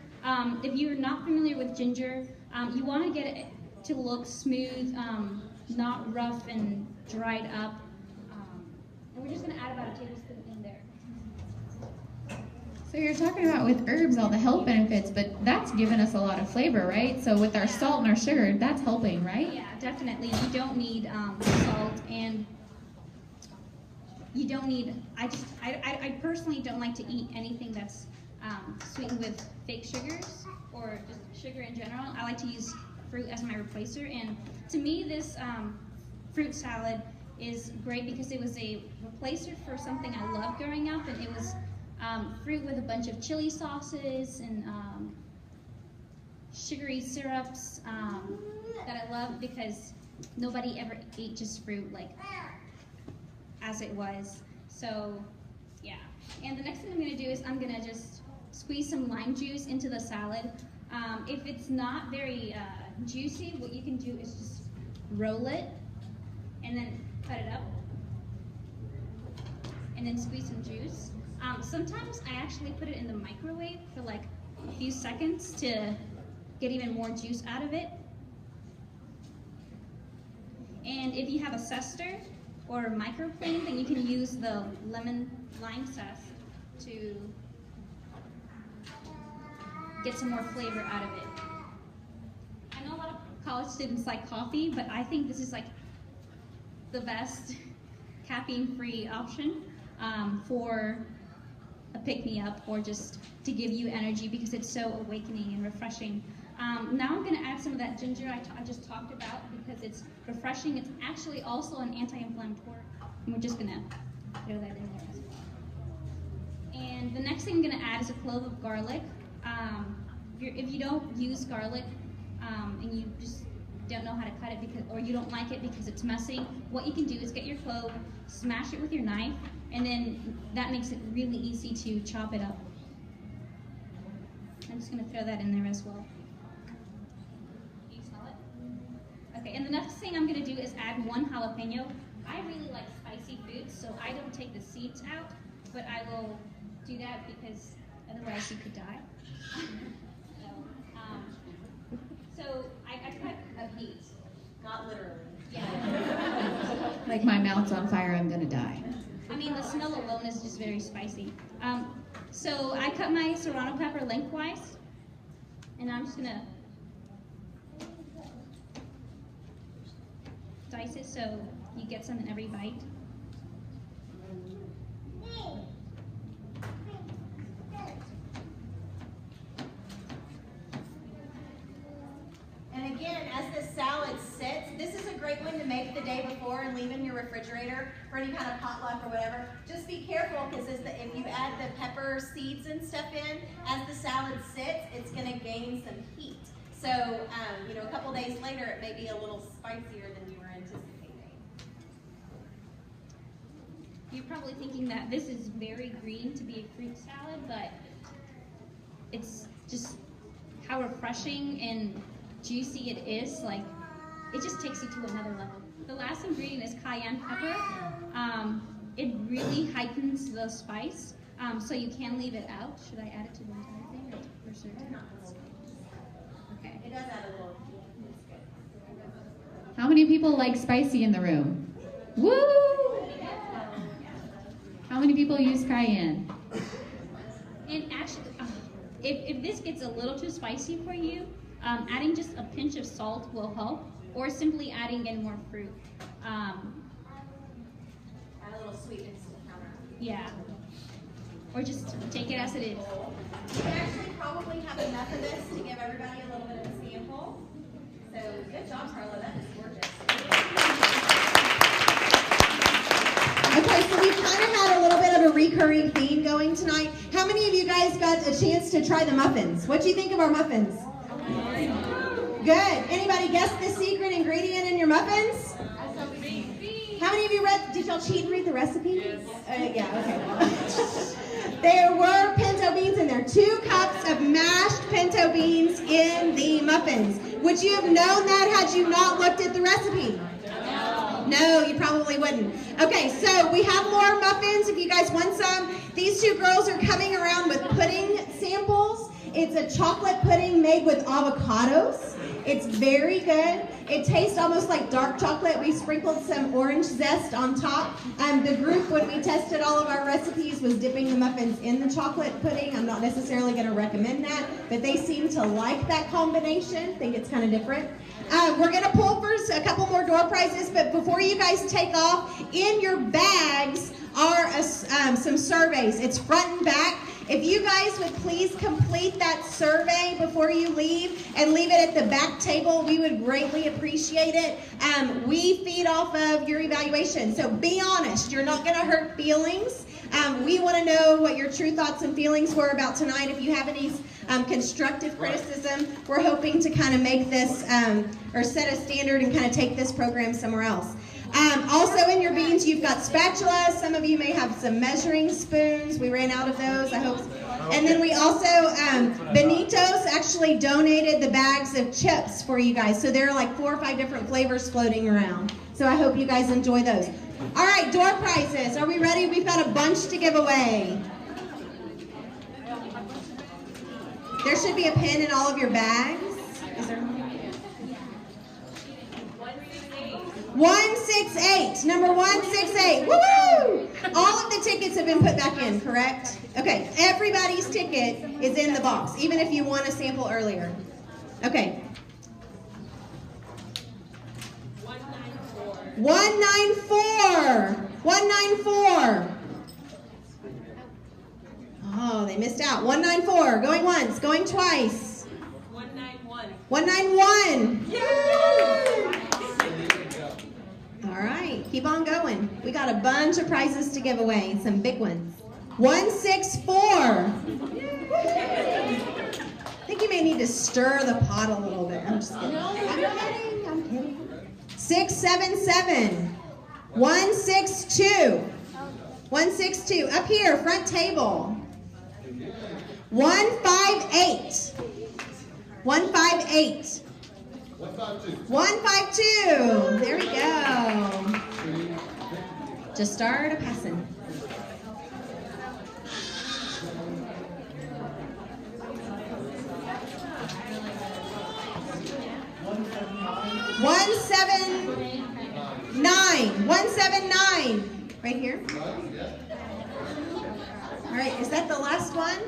If you're not familiar with ginger, you want to get it to look smooth, not rough and dried up. And we're just going to add about a tablespoon in there. So you're talking about with herbs all the health benefits, but that's given us a lot of flavor, right? So with our salt and our sugar, that's helping, right? Yeah, definitely. You don't need salt, and you don't need, I personally don't like to eat anything that's sweetened with fake sugars or just sugar in general. I like to use fruit as my replacer, and to me this fruit salad is great because it was a replacer for something I loved growing up, and it was fruit with a bunch of chili sauces and sugary syrups that I love because nobody ever ate just fruit like as it was. So yeah, and the next thing I'm going to do is I'm going to just squeeze some lime juice into the salad. If it's not very juicy, what you can do is just roll it and then cut it up and then squeeze some juice. Sometimes I actually put it in the microwave for like a few seconds to get even more juice out of it. And if you have a zester or a microplane, then you can use the lime zest to get some more flavor out of it. I know a lot of college students like coffee, but I think this is like the best caffeine-free option for a pick-me-up or just to give you energy because it's so awakening and refreshing. Now I'm going to add some of that ginger I just talked about because it's refreshing. It's actually also an anti-inflammatory. And we're just going to throw that in there as well. And the next thing I'm going to add is a clove of garlic. If you don't use garlic and you just don't know how to cut it or you don't like it because it's messy, what you can do is get your clove, smash it with your knife, and then that makes it really easy to chop it up. I'm just going to throw that in there as well. You smell it? Okay, and the next thing I'm going to do is add 1 jalapeno. I really like spicy foods, so I don't take the seeds out, but I will do that because otherwise you could die. So I cut a heat. Not literally. Yeah. Like my mouth's on fire, I'm gonna die. I mean, the smell alone is just very spicy. So I cut my serrano pepper lengthwise, and I'm just gonna dice it so you get some in every bite. And again, as this salad sits, this is a great one to make the day before and leave in your refrigerator for any kind of potluck or whatever. Just be careful because if you add the pepper seeds and stuff in, as the salad sits, it's going to gain some heat. So, a couple days later, it may be a little spicier than you were anticipating. You're probably thinking that this is very green to be a fruit salad, but it's just how refreshing and juicy it is. Like, it just takes you to another level. The last ingredient is cayenne pepper. It really heightens the spice, so you can leave it out. Should I add it to the entire thing or certain? Okay. It does add a little. How many people like spicy in the room? Woo! How many people use cayenne? And actually, if this gets a little too spicy for you, adding just a pinch of salt will help, or simply adding in more fruit. Add a little sweetness to the counter. Yeah. Or just take it as it is. We actually probably have enough of this to give everybody a little bit of a sample. So good job, Carla. That is gorgeous. Okay, so we've kind of had a little bit of a recurring theme going tonight. How many of you guys got a chance to try the muffins? What do you think of our muffins? Good. Anybody guess the secret ingredient in your muffins? How many of you did y'all cheat and read the recipe? Yes. Yeah, okay. There were pinto beans in there. 2 cups of mashed pinto beans in the muffins. Would you have known that had you not looked at the recipe? No, you probably wouldn't. Okay, so we have more muffins if you guys want some. These 2 girls are coming around with pudding samples. It's a chocolate pudding made with avocados. It's very good. It tastes almost like dark chocolate. We sprinkled some orange zest on top. The group, when we tested all of our recipes, was dipping the muffins in the chocolate pudding. I'm not necessarily going to recommend that, but they seem to like that combination. Think it's kind of different. We're going to pull for a couple more door prizes, but before you guys take off, in your bags are some surveys. It's front and back. If you guys would please complete that survey before you leave and leave it at the back table, we would greatly appreciate it. We feed off of your evaluation, so be honest. You're not going to hurt feelings. We want to know what your true thoughts and feelings were about tonight. If you have any constructive criticism, we're hoping to kind of make this or set a standard and kind of take this program somewhere else. Also in your beans, you've got spatulas. Some of you may have some measuring spoons. We ran out of those, I hope. And then we also, Benito's actually donated the bags of chips for you guys. So there are like 4 or 5 different flavors floating around. So I hope you guys enjoy those. All right, door prizes. Are we ready? We've got a bunch to give away. There should be a pin in all of your bags. Is there? 168, number 168, woo-hoo! All of the tickets have been put back in, correct? Okay, everybody's ticket is in the box, even if you want a sample earlier. Okay. 194, 194. Oh, they missed out. 194, going once, going twice. 191. 191. Yay! All right, keep on going. We got a bunch of prizes to give away, some big ones. 164. I think you may need to stir the pot a little bit. I'm just kidding. I'm kidding. 677. 162. 162. Up here, front table. 158. 158. 152. 152. There we go. Just start a passing. 179. 179. Right here. All right, is that the last one?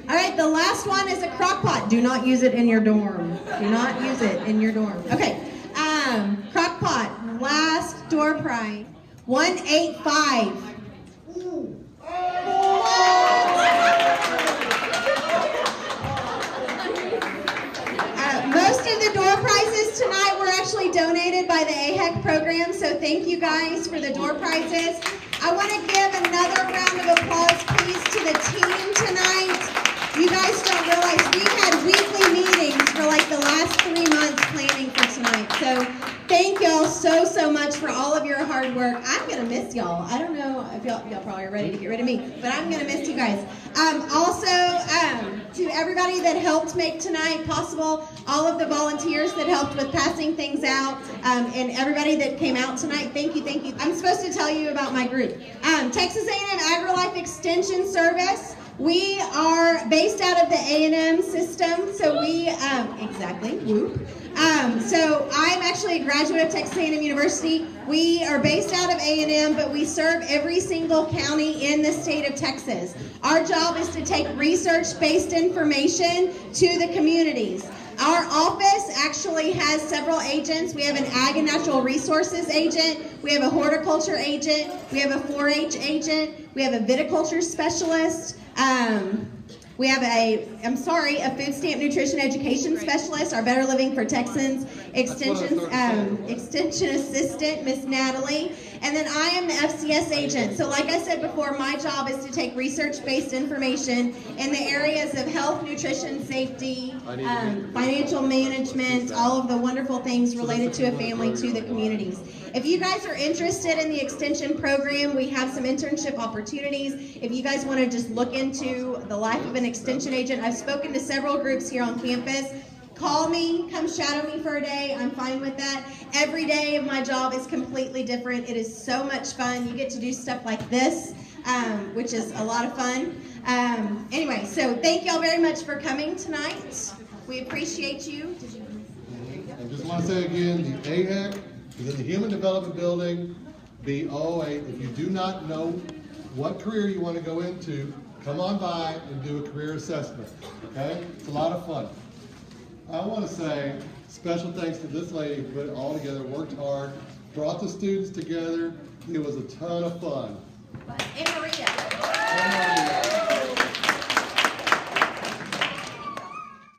All right, the last one is a crock pot. Do not use it in your dorm. Do not use it in your dorm. Okay, crock pot, last door prize, 185. Most of the door prizes tonight were actually donated by the AHEC program, so thank you guys for the door prizes. I want to give another round of applause, please, to the team tonight. You guys don't realize we had weekly meetings for like the last 3 months planning for tonight. So thank y'all so much for all of your hard work. I'm going to miss y'all. I don't know if y'all probably are ready to get rid of me, but I'm going to miss you guys. To everybody that helped make tonight possible, all of the volunteers that helped with passing things out, and everybody that came out tonight, thank you. I'm supposed to tell you about my group. Texas A&M AgriLife Extension Service. We are based out of the A&M system, so we, exactly, whoop. So I'm actually a graduate of Texas A&M University. We are based out of A&M, but we serve every single county in the state of Texas. Our job is to take research-based information to the communities. Our office actually has several agents. We have an Ag and Natural Resources agent. We have a horticulture agent. We have a 4-H agent. We have a viticulture specialist. We have a food stamp nutrition education specialist, our Better Living for Texans extension assistant, Miss Natalie. And then I am the FCS agent. So like I said before, my job is to take research-based information in the areas of health, nutrition, safety, financial management, all of the wonderful things related to a family, to the communities. If you guys are interested in the extension program, we have some internship opportunities. If you guys want to just look into the life of an extension agent, I've spoken to several groups here on campus. Call me, come shadow me for a day. I'm fine with that. Every day of my job is completely different. It is so much fun. You get to do stuff like this, which is a lot of fun. Anyway, so thank y'all very much for coming tonight. We appreciate you. I just want to say again, the AHEC is in the Human Development Building, B008. If you do not know what career you want to go into, come on by and do a career assessment, okay? It's a lot of fun. I want to say special thanks to this lady who put it all together, worked hard, brought the students together. It was a ton of fun. In